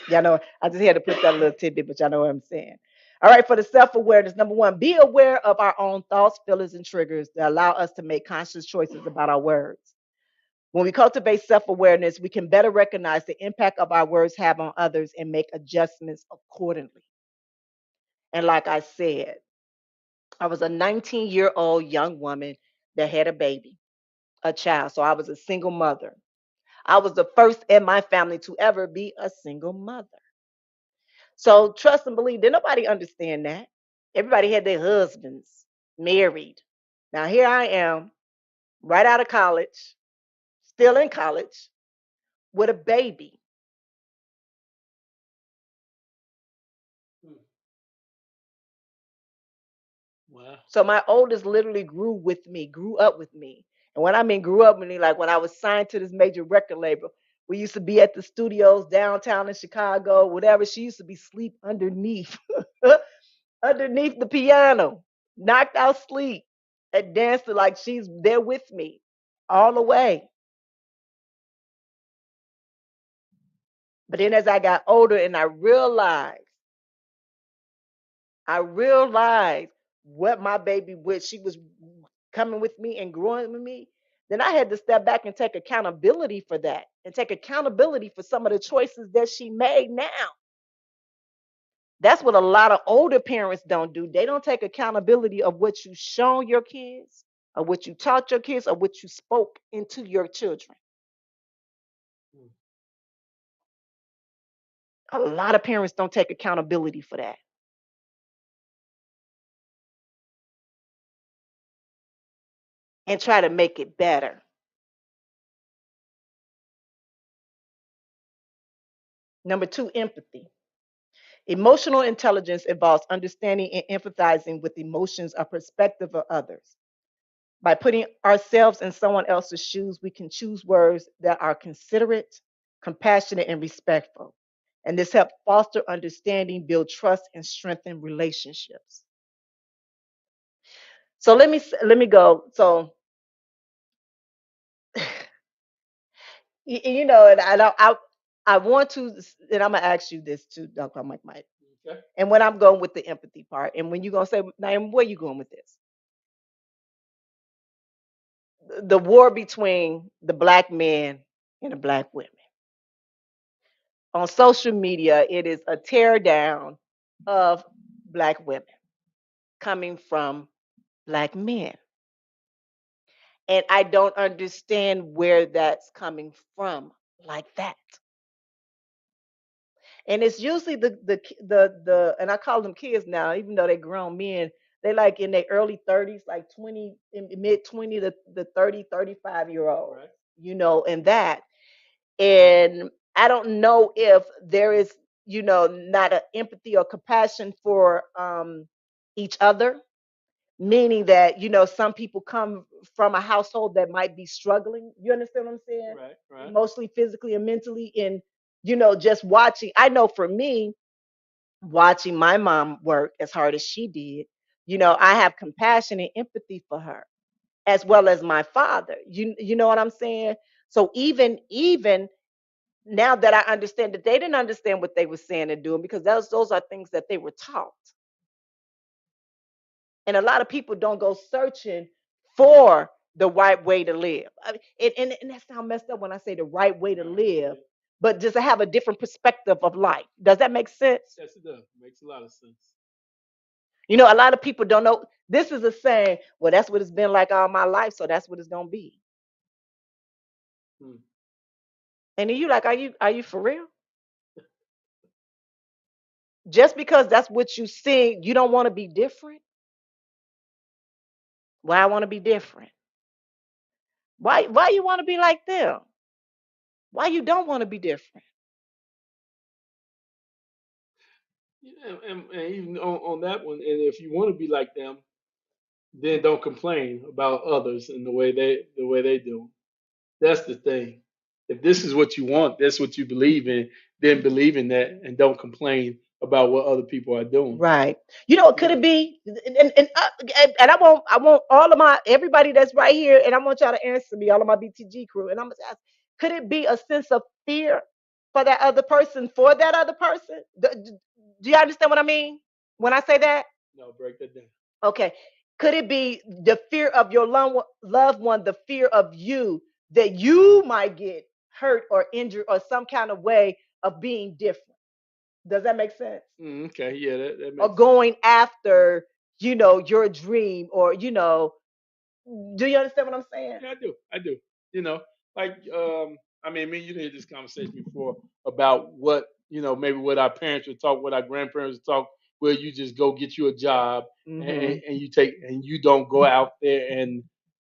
Y'all know, I just had to put that little tidbit, but y'all know what I'm saying. All right, for the self awareness, number one, be aware of our own thoughts, feelings, and triggers that allow us to make conscious choices about our words. When we cultivate self awareness, we can better recognize the impact of our words have on others and make adjustments accordingly. And like I said, I was a 19-year-old young woman that had a baby, a child. So I was a single mother. I was the first in my family to ever be a single mother. So trust and believe, did nobody understand that? Everybody had their husbands married. Now here I am, right out of college, still in college, with a baby. Wow. So my oldest literally grew with me, grew up with me. And when I mean grew up with me, like when I was signed to this major record label, we used to be at the studios downtown in Chicago, whatever. She used to be sleep underneath, underneath the piano, knocked out sleep, and danced like she's there with me all the way. But then as I got older and I realized what my baby with she was coming with me and growing with me, then I had to step back and take accountability for that and take accountability for some of the choices that she made now. That's what a lot of older parents don't do. They don't take accountability of what you shown your kids, or what you taught your kids, or what you spoke into your children. A lot of parents don't take accountability for that and try to make it better. Number two, empathy. Emotional intelligence involves understanding and empathizing with emotions or perspective of others. By putting ourselves in someone else's shoes, we can choose words that are considerate, compassionate, and respectful. And this helps foster understanding, build trust, and strengthen relationships. So let me go. So and I want to, and I'm gonna ask you this too, Dr. Mike. Okay. And when I'm going with the empathy part, and when you're gonna say, Naomi, where you going with this? The war between the black men and the black women. On social media, it is a tear down of black women coming from black men. And I don't understand where that's coming from like that. And it's usually the and I call them kids now, even though they're grown men, they like in their early 30s, like 20, in mid 20 to the 30, 35-year old, Right. and that. And I don't know if there is, not an empathy or compassion for each other, meaning that, some people come from a household that might be struggling. You understand what I'm saying? Right. Emotionally, physically, and mentally. And, just watching, I know for me, watching my mom work as hard as she did, I have compassion and empathy for her as well as my father. You know what I'm saying? So even now that I understand that they didn't understand what they were saying and doing, because those are things that they were taught. And a lot of people don't go searching for the right way to live. I mean, and that sounds messed up when I say the right way to live, but just to have a different perspective of life. Does that make sense? Yes, it does. Makes a lot of sense. A lot of people don't know. This is a saying, well, that's what it's been like all my life, so that's what it's gonna be. Hmm. And then you like, are you for real? Just because that's what you see, you don't want to be different? Why I want to be different? Why you want to be like them? Why you don't want to be different? Yeah, and even on that one, and if you want to be like them, then don't complain about others and the way they do. That's the thing. If this is what you want, that's what you believe in, then believe in that and don't complain about what other people are doing. Right. Could Yeah. it be? And I want all of my everybody that's right here, and I want y'all to answer me, all of my BTG crew, and I'm gonna ask, could it be a sense of fear for that other person, for that other person? Do you understand what I mean when I say that? No, break that down. Okay. Could it be the fear of your loved one, the fear of you, that you might get hurt or injured or some kind of way of being different? Does that make sense? Okay, yeah, that Or makes sense. going after, your dream, or, do you understand what I'm saying? Yeah, I do. I do. You know, like I mean, me and you had this conversation before about what maybe what our parents would talk, what our grandparents would talk, where you just go get you a job Hmm. and you take and you don't go out there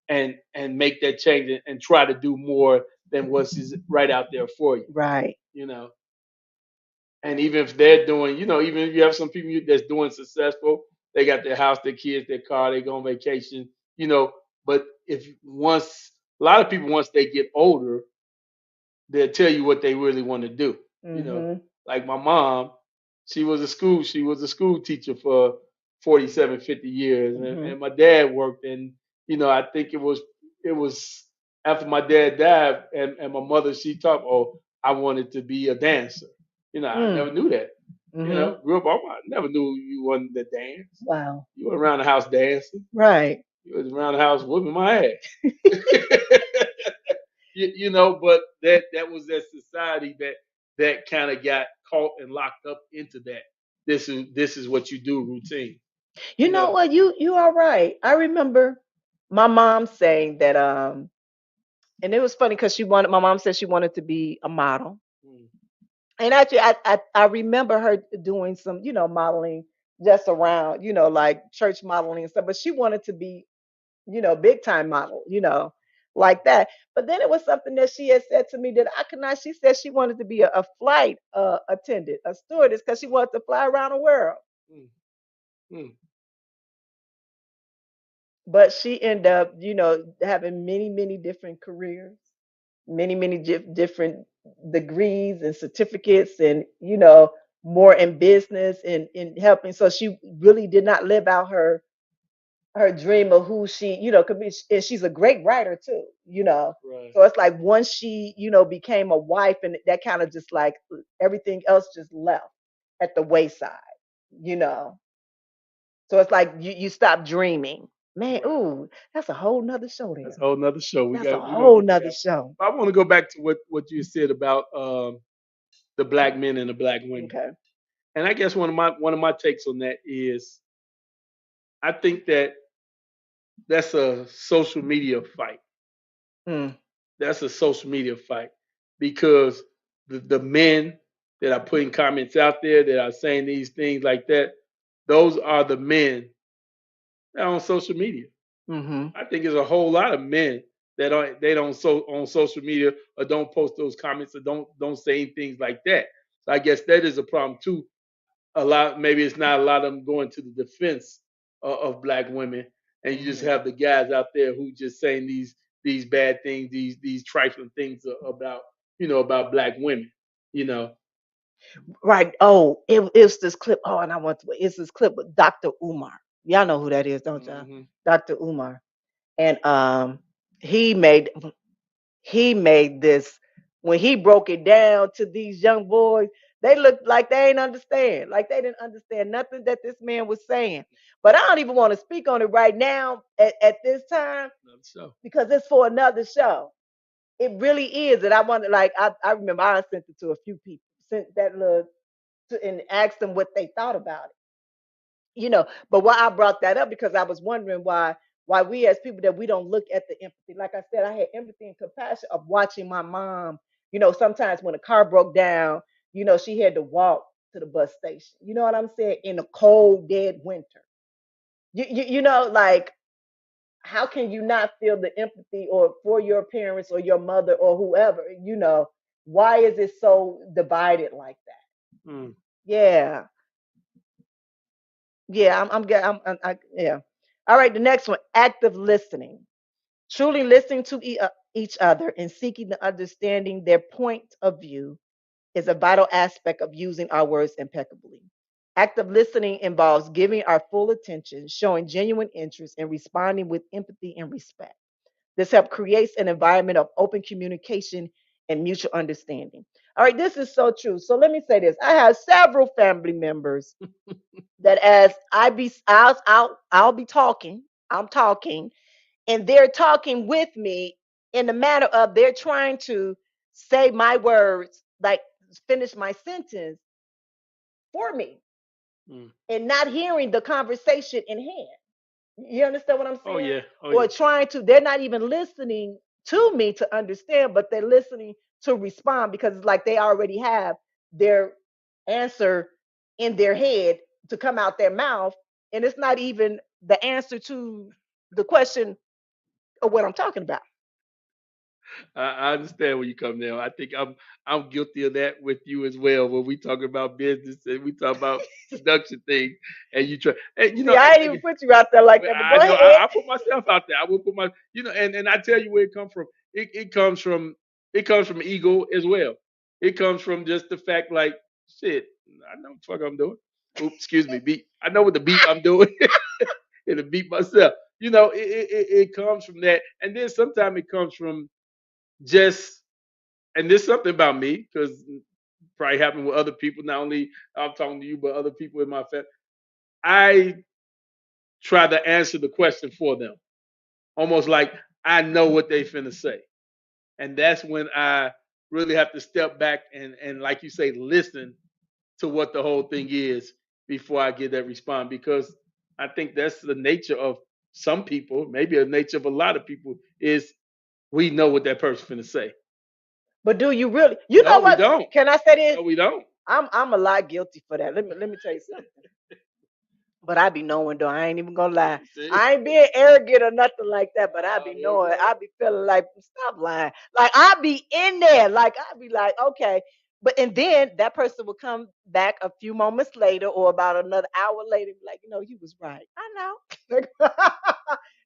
and make that change and try to do more than what's is right out there for you. Right. You know, and even if they're doing, even if you have some people that's doing successful, they got their house, their kids, their car, they go on vacation, but if once a lot of people once they get older, they'll tell you what they really want to do. You know, Hmm. like my mom, she was a school teacher for 47, 50 years, Hmm. and my dad worked, and I think it was after my dad died, and my mother she taught, oh, I wanted to be a dancer. I Mm. never knew that. Hmm. Grew up, I never knew you wanted to dance. Wow. You were around the house dancing. Right. You was around the house whooping my ass. But that was that society that kind of got caught and locked up into that. This is what you do routine. You You know know. what? You are right. I remember my mom saying that, and it was funny because my mom said she wanted to be a model. Mm, And actually, I remember her doing some, modeling just around, like church modeling and stuff. But she wanted to be, big time model, like that. But then it was something that she had said to me that I could not. She said she wanted to be a flight attendant, a stewardess, because she wanted to fly around the world. mm, mm. But she ended up, having many, many different careers, many, many different degrees and certificates, and, more in business and in helping. So she really did not live out her dream of who she, could be. And she's a great writer too. Right. So it's like once she, became a wife, and that kind of just like everything else just left at the wayside, you know. So it's like you stop dreaming. Man, Right. ooh, that's a whole nother show That's there. a whole nother show. That's a We're gonna whole get to nother that. show. But I want to go back to what you said about the black men and the black women. Okay. And I guess one of my takes on that is I think that's a social media fight. Mm, That's a social media fight because the men that are putting comments out there that are saying these things like that, those are the men that are on social media. mm-hmm. I think there's a whole lot of men that don't on social media or don't post those comments or don't say things like that. So I guess that is a problem too. A lot maybe it's not a lot of them going to the defense of black women. and you just have the guys out there who just saying these bad things, these trifling things about about black women. You know. Right. Oh, it's this clip. Oh, and I want to. It's this clip with Dr. Umar. Y'all know who that is, don't y'all? Hmm. Dr. Umar. And he made he made this when he broke it down to these young boys. They looked like they ain't understand, like they didn't understand nothing that this man was saying. But I don't even want to speak on it right now at this time So. because it's for another show. It really is, and I wanted like I remember I sent it to a few people, sent that little and asked them what they thought about it. But why I brought that up because I was wondering why we as people that we don't look at the empathy. Like I said, I had empathy and compassion of watching my mom. Sometimes when a car broke down, she had to walk to the bus station. You know what I'm saying? In a cold, dead winter. Like how can you not feel the empathy or for your parents or your mother or whoever? Why is it so divided like that? Mm. Yeah. Yeah, I'm good. Yeah. All right, the next one, active listening. Truly listening to each other and seeking the understanding their point of view is a vital aspect of using our words impeccably. Active listening involves giving our full attention, showing genuine interest, and responding with empathy and respect. This helps create an environment of open communication and mutual understanding. All right, this is so true. So let me say this. I have several family members that as I'll be talking, I'm talking, and they're talking with me in the manner of they're trying to say my words, like finish my sentence for me, Mm. and not hearing the conversation in hand. You understand what I'm Oh saying? yeah. Oh Or yeah. trying to, they're not even listening to me to understand, but they're listening to respond because it's like they already have their answer in their head to come out their mouth. And it's not even the answer to the question of what I'm talking about. I understand where you come now. I think I'm guilty of that with you as well. When we talk about business and we talk about production things, and you try, and See, I ain't even put you out there like that, but I go know ahead. I put myself out there. I will put my, and I tell you where it comes from. It comes from ego as well. It comes from just the fact like shit. I know what the fuck I'm doing. Oops, excuse me, beat. I know what the beat I'm doing. And to beat myself. It comes from that, and then sometimes it comes from just, and there's something about me because probably happened with other people. Not only I'm talking to you, but other people in my family. I try to answer the question for them, almost like I know what they finna say, and that's when I really have to step back and like you say, listen to what the whole thing is before I give that response because I think that's the nature of some people, maybe the nature of a lot of people is we know what that person finna say. But do you really? You No, know we what? don't. Can I say this? No, we don't. I'm a lot guilty for that. Let me tell you something. But I be knowing though, I ain't even gonna lie. See? I ain't being arrogant or nothing like that, but I Oh, be there you knowing, go. I be feeling like stop lying. Like I be in there, like I be like, okay. But and then that person will come back a few moments later or about another hour later, and be like, you was right. I know.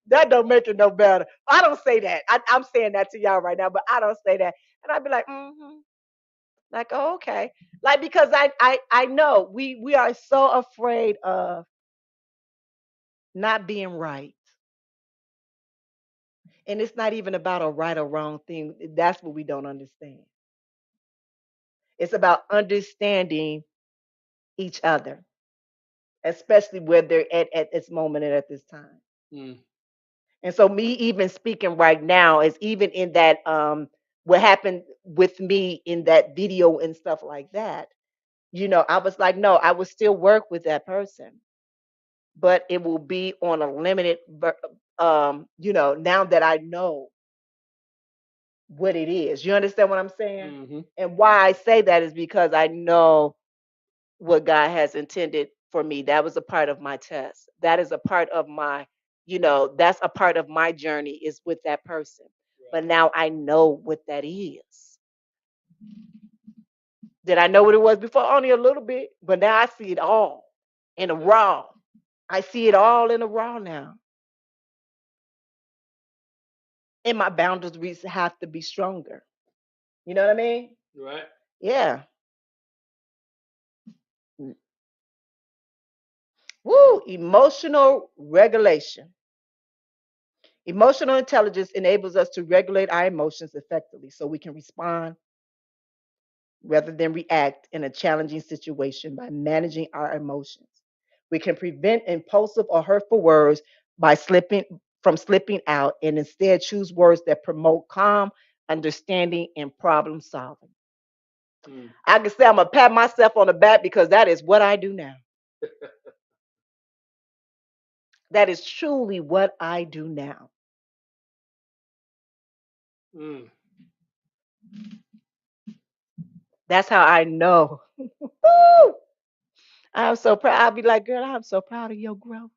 That don't make it no better. I don't say that. I'm saying that to y'all right now, but I don't say that. And I'd be like, like, oh, okay. Like because I know we are so afraid of not being right. And it's not even about a right or wrong thing. That's what we don't understand. It's about understanding each other, especially where they're at this moment and at this time. Mm. And so me even speaking right now is even in that what happened with me in that video and stuff like that. I was like, no, I will still work with that person, but it will be on a limited now that I know what it is. You understand what I'm saying? Hmm. And why I say that is because I know what God has intended for me. That was a part of my test. That is a part of that's a part of my journey is with that person. But now I know what that is. Did I know what it was before? Only a little bit, but now I see it all in a raw. I see it all in a raw now. And my boundaries have to be stronger. You know what I mean? Right. Yeah. Woo! Emotional regulation. Emotional intelligence enables us to regulate our emotions effectively so we can respond rather than react in a challenging situation by managing our emotions. We can prevent impulsive or hurtful words by slipping out and instead choose words that promote calm, understanding, and problem solving. Mm. I can say I'm gonna pat myself on the back because that is what I do now. That is truly what I do now. Mm. That's how I know. Woo! I'm so proud. I'll be like, girl, I'm so proud of your growth.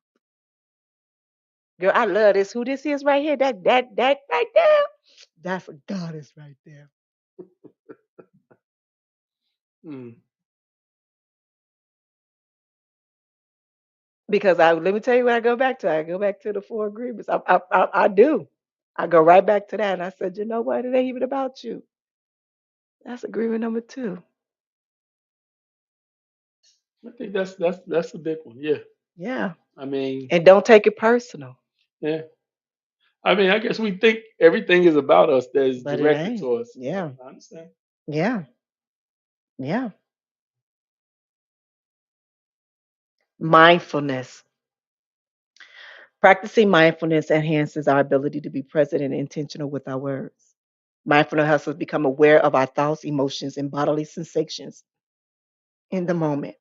Girl, I love this. Who this is right here? That right there. That's a goddess right there. Mm. Because let me tell you what I go back to. I go back to the four agreements. I do. I go right back to that. And I said, you know what? It ain't even about you. That's agreement number 2. I think that's a big one. Yeah. Yeah. I mean, And don't take it personal. yeah. I mean, I guess we think everything is about us that is But it directed ain't. to us. Yeah. I understand. Yeah. Yeah. Mindfulness. Practicing mindfulness enhances our ability to be present and intentional with our words. Mindfulness helps us become aware of our thoughts, emotions, and bodily sensations in the moment.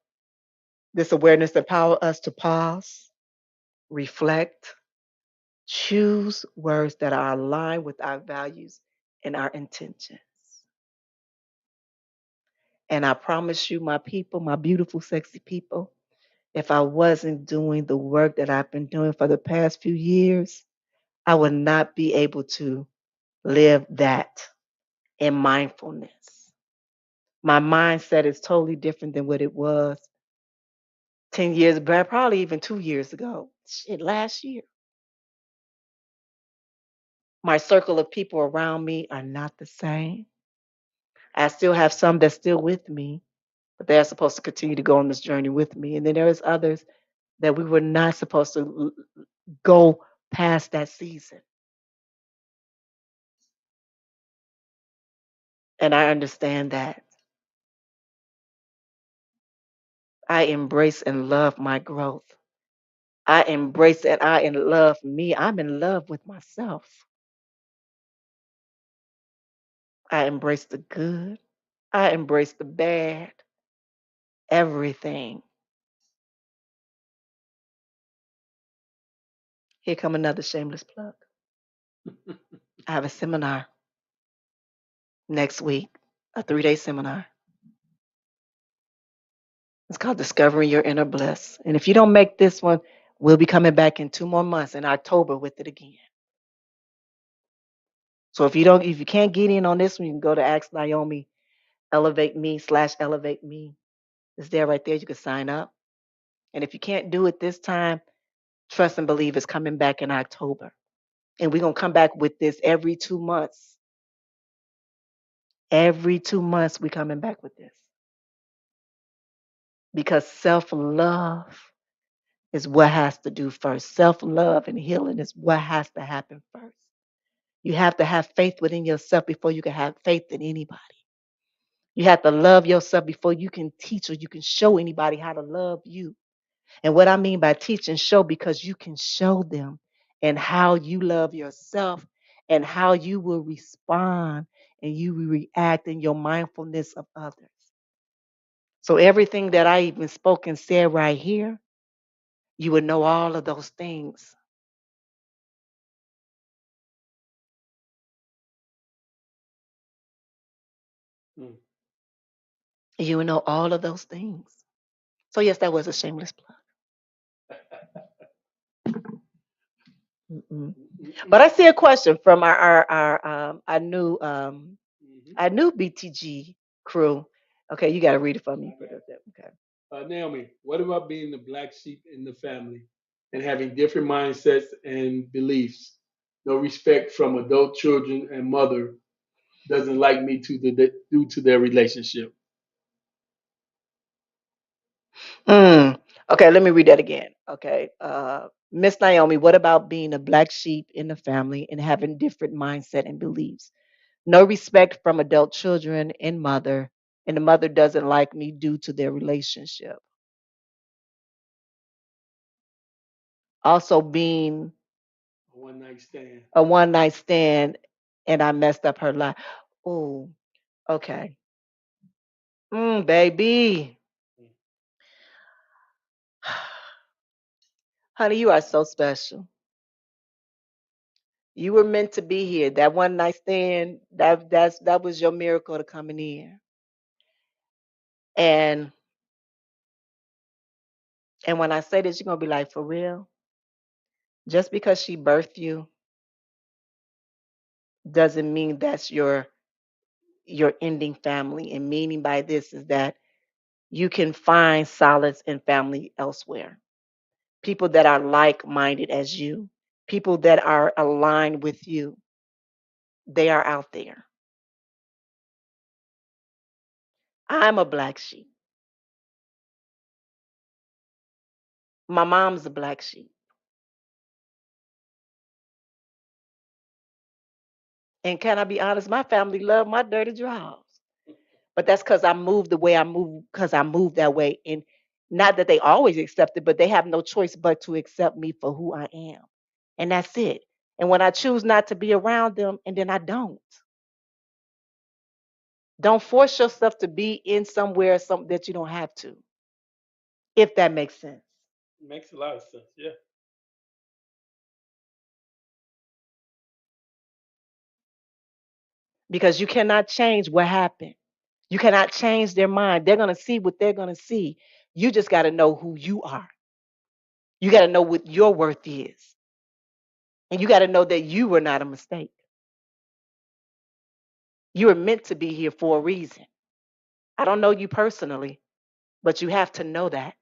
This awareness empowers us to pause, reflect, choose words that are aligned with our values and our intentions. And I promise you, my people, my beautiful, sexy people, if I wasn't doing the work that I've been doing for the past few years, I would not be able to live that in mindfulness. My mindset is totally different than what it was 10 years back, probably even 2 years ago. Shit, last year. My circle of people around me are not the same. I still have some that's still with me, but they're supposed to continue to go on this journey with me. And then there's others that we were not supposed to go past that season. And I understand that. I embrace and love my growth. I embrace and I in love me. I'm in love with myself. I embrace the good. I embrace the bad. Everything. Here come another shameless plug. I have a seminar next week, a 3-day seminar. It's called Discovering Your Inner Bliss. And if you don't make this one, we'll be coming back in 2 more months in October with it again. So if you can't get in on this one, you can go to Ask Nyomi, Elevate Me / Elevate Me. It's there right there. You can sign up. And if you can't do it this time, trust and believe it's coming back in October. And we're going to come back with this every 2 months. Every 2 months, we're coming back with this. Because self-love is what has to do first. Self-love and healing is what has to happen first. You have to have faith within yourself before you can have faith in anybody. You have to love yourself before you can teach or you can show anybody how to love you. And what I mean by teach and show, because you can show them and how you love yourself and how you will respond and you will react in your mindfulness of others. So everything that I even spoke and said right here, you would know all of those things. Mm. You would know all of those things. So yes, that was a shameless plug. Mm-mm. But I see a question from our new BTG crew. Okay, you got to read it for me. Okay. Naomi, what about being the black sheep in the family and having different mindsets and beliefs? no respect from adult children and mother doesn't like me due to their relationship. Okay, let me read that again. Okay. Miss Naomi, what about being a black sheep in the family and having different mindset and beliefs? No respect from adult children and the mother doesn't like me due to their relationship. Also being One night stand. a one night stand and I messed up her life. Oh, okay. Baby. Honey, you are so special. You were meant to be here. That one night stand, that was your miracle to coming in. And and when I say this, you're gonna be like, for real? Just because she birthed you doesn't mean that's your ending family. And meaning by this is that you can find solace in family elsewhere. People that are like-minded as you, people that are aligned with you, they are out there. I'm a black sheep. My mom's a black sheep. And can I be honest? My family loved my dirty drawers. But that's because I moved the way I moved, because I moved that way. And not that they always accept it, but they have no choice but to accept me for who I am. And that's it. And when I choose not to be around them, and then I don't. Don't force yourself to be in somewhere something that you don't have to, if that makes sense. Makes a lot of sense. Yeah. Because you cannot change what happened. You cannot change their mind. They're going to see what they're going to see. You just got to know who you are. You got to know what your worth is. And you got to know that you were not a mistake. You were meant to be here for a reason. I don't know you personally, but you have to know that.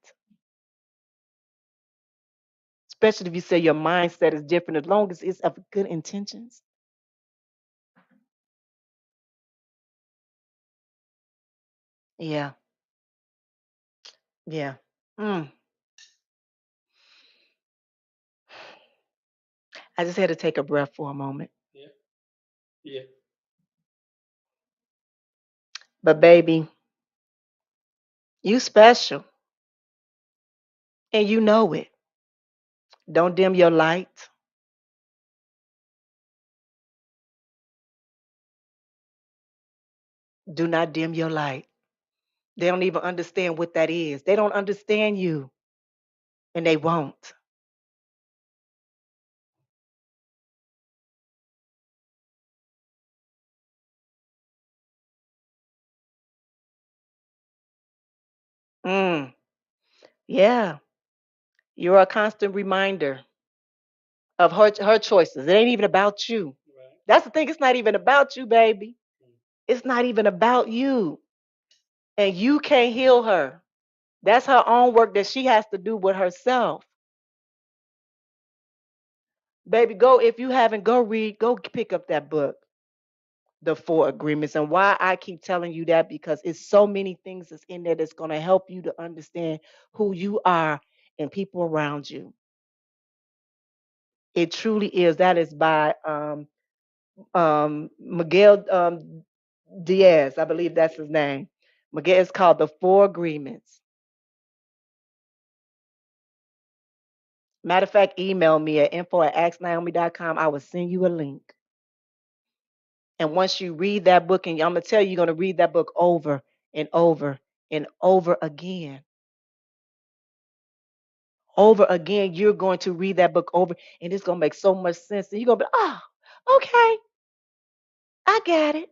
Especially if you say your mindset is different, as long as it's of good intentions. Yeah, yeah. Mm. I just had to take a breath for a moment. Yeah. Yeah. But baby, you special and you know it. Don't dim your light. Do not dim your light. They don't even understand what that is. They don't understand you and they won't. Mm. Yeah. You're a constant reminder of her choices. It ain't even about you. Right. That's the thing. It's not even about you, baby. It's not even about you. And you can't heal her. That's her own work that she has to do with herself. Baby, go if you haven't, go read, go pick up that book, The Four Agreements. And why I keep telling you that, because it's so many things that's in there that's going to help you to understand who you are and people around you. It truly is. That is by Miguel Diaz, I believe that's his name. Miguel is called The Four Agreements. Matter of fact, email me at info@asknaomi.com. I will send you a link. And once you read that book, and I'm going to tell you, you're going to read that book over and over and over again. Over again, you're going to read that book over, and it's going to make so much sense. And you're going to be, oh, okay, I got it.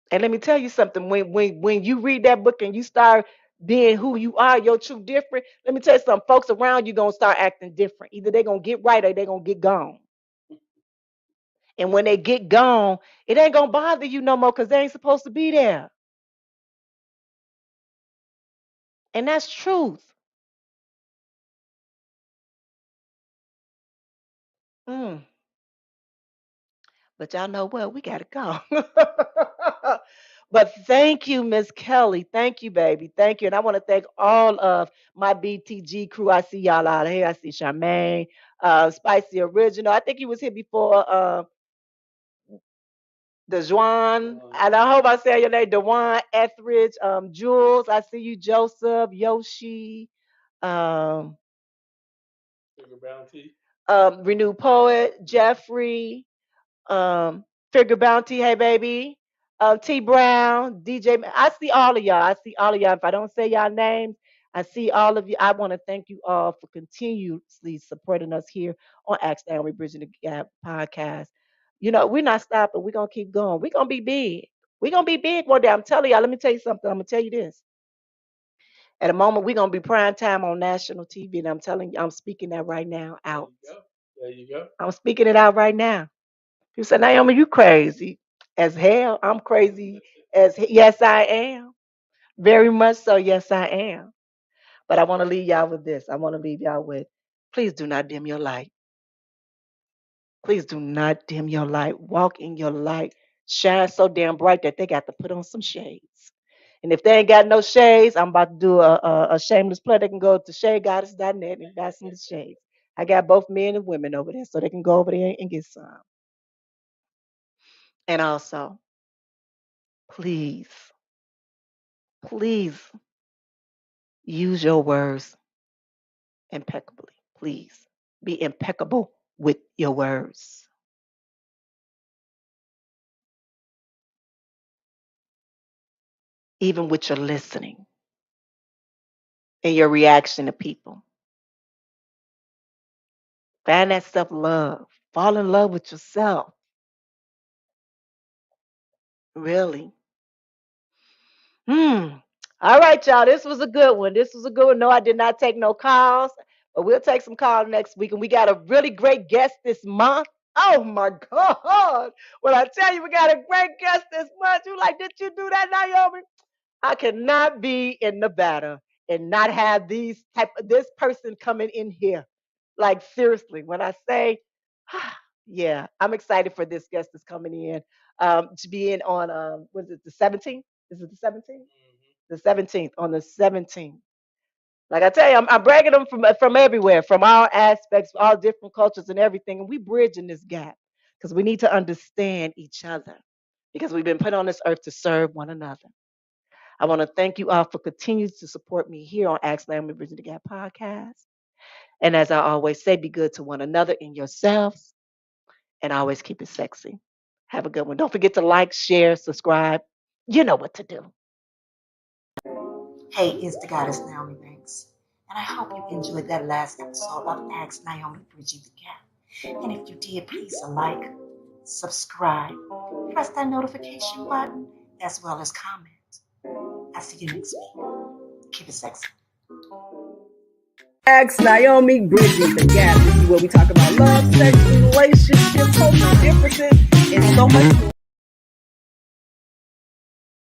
And let me tell you something. When you read that book and you start being who you are, your true different, let me tell you something. Folks around you gonna start acting different. Either they're gonna get right or they're gonna get gone. And when they get gone, it ain't gonna bother you no more because they ain't supposed to be there. And that's truth. Mm. But y'all know what? We got to go. But thank you, Miss Kelly. Thank you, baby. Thank you. And I want to thank all of my BTG crew. I see y'all out here. I see Charmaine, Spicy Original. I think he was here before. Dejuan, and I hope I say your name, Dejuan Etheridge, Jules. I see you, Joseph, Yoshi, um, Renewed Poet, Jeffrey, um, Figure Bounty, hey baby, T Brown, DJ. I see all of y'all. I see all of y'all. If I don't say y'all names, I see all of you. I want to thank you all for continuously supporting us here on Ask Naomi Bridging the Gap podcast. You know, we're not stopping. We're gonna keep going. We're gonna be big. We're gonna be big one day. I'm telling y'all, let me tell you something. I'm gonna tell you this. At a moment, we're gonna be prime time on national TV. And I'm telling you, I'm speaking that right now out. There you go. I'm speaking it out right now. You said, Naomi, you crazy as hell. I'm crazy yes, I am. Very much so, yes, I am. But I want to leave y'all with this. I want to leave y'all with, please do not dim your light. Please do not dim your light. Walk in your light. Shine so damn bright that they got to put on some shades. And if they ain't got no shades, I'm about to do a shameless play. They can go to shadegoddess.net and buy some shades. I got both men and women over there, so they can go over there and get some. And also, please, please use your words impeccably. Please be impeccable with your words. Even with your listening and your reaction to people. Find that self love. Fall in love with yourself. Really. All right, y'all. This was a good one. This was a good one. No, I did not take no calls, but we'll take some calls next week. And we got a really great guest this month. Oh my God. When I tell you we got a great guest this month, you like, did you do that, Naomi? I cannot be in Nevada and not have this person coming in here. Like seriously, when I say, yeah, I'm excited for this guest that's coming in to be in on was it the 17th? Is it the 17th? The 17th on the 17th. Like I tell you, I'm bragging them from everywhere, from all aspects, all different cultures and everything, and we bridging this gap because we need to understand each other because we've been put on this earth to serve one another. I want to thank you all for continuing to support me here on Ask Naomi Bridging the Gap podcast. And as I always say, be good to one another and yourselves, and always keep it sexy. Have a good one. Don't forget to like, share, subscribe. You know what to do. Hey, it's the goddess Naomi Banks, and I hope you enjoyed that last episode of Ask Naomi Bridging the Gap. And if you did, please like, subscribe, press that notification button, as well as comment. I'll see you next week. Keep it sexy. Ask Naomi Bridging the Gap. This is where we talk about love, sex, relationships, cultural differences, and so much more.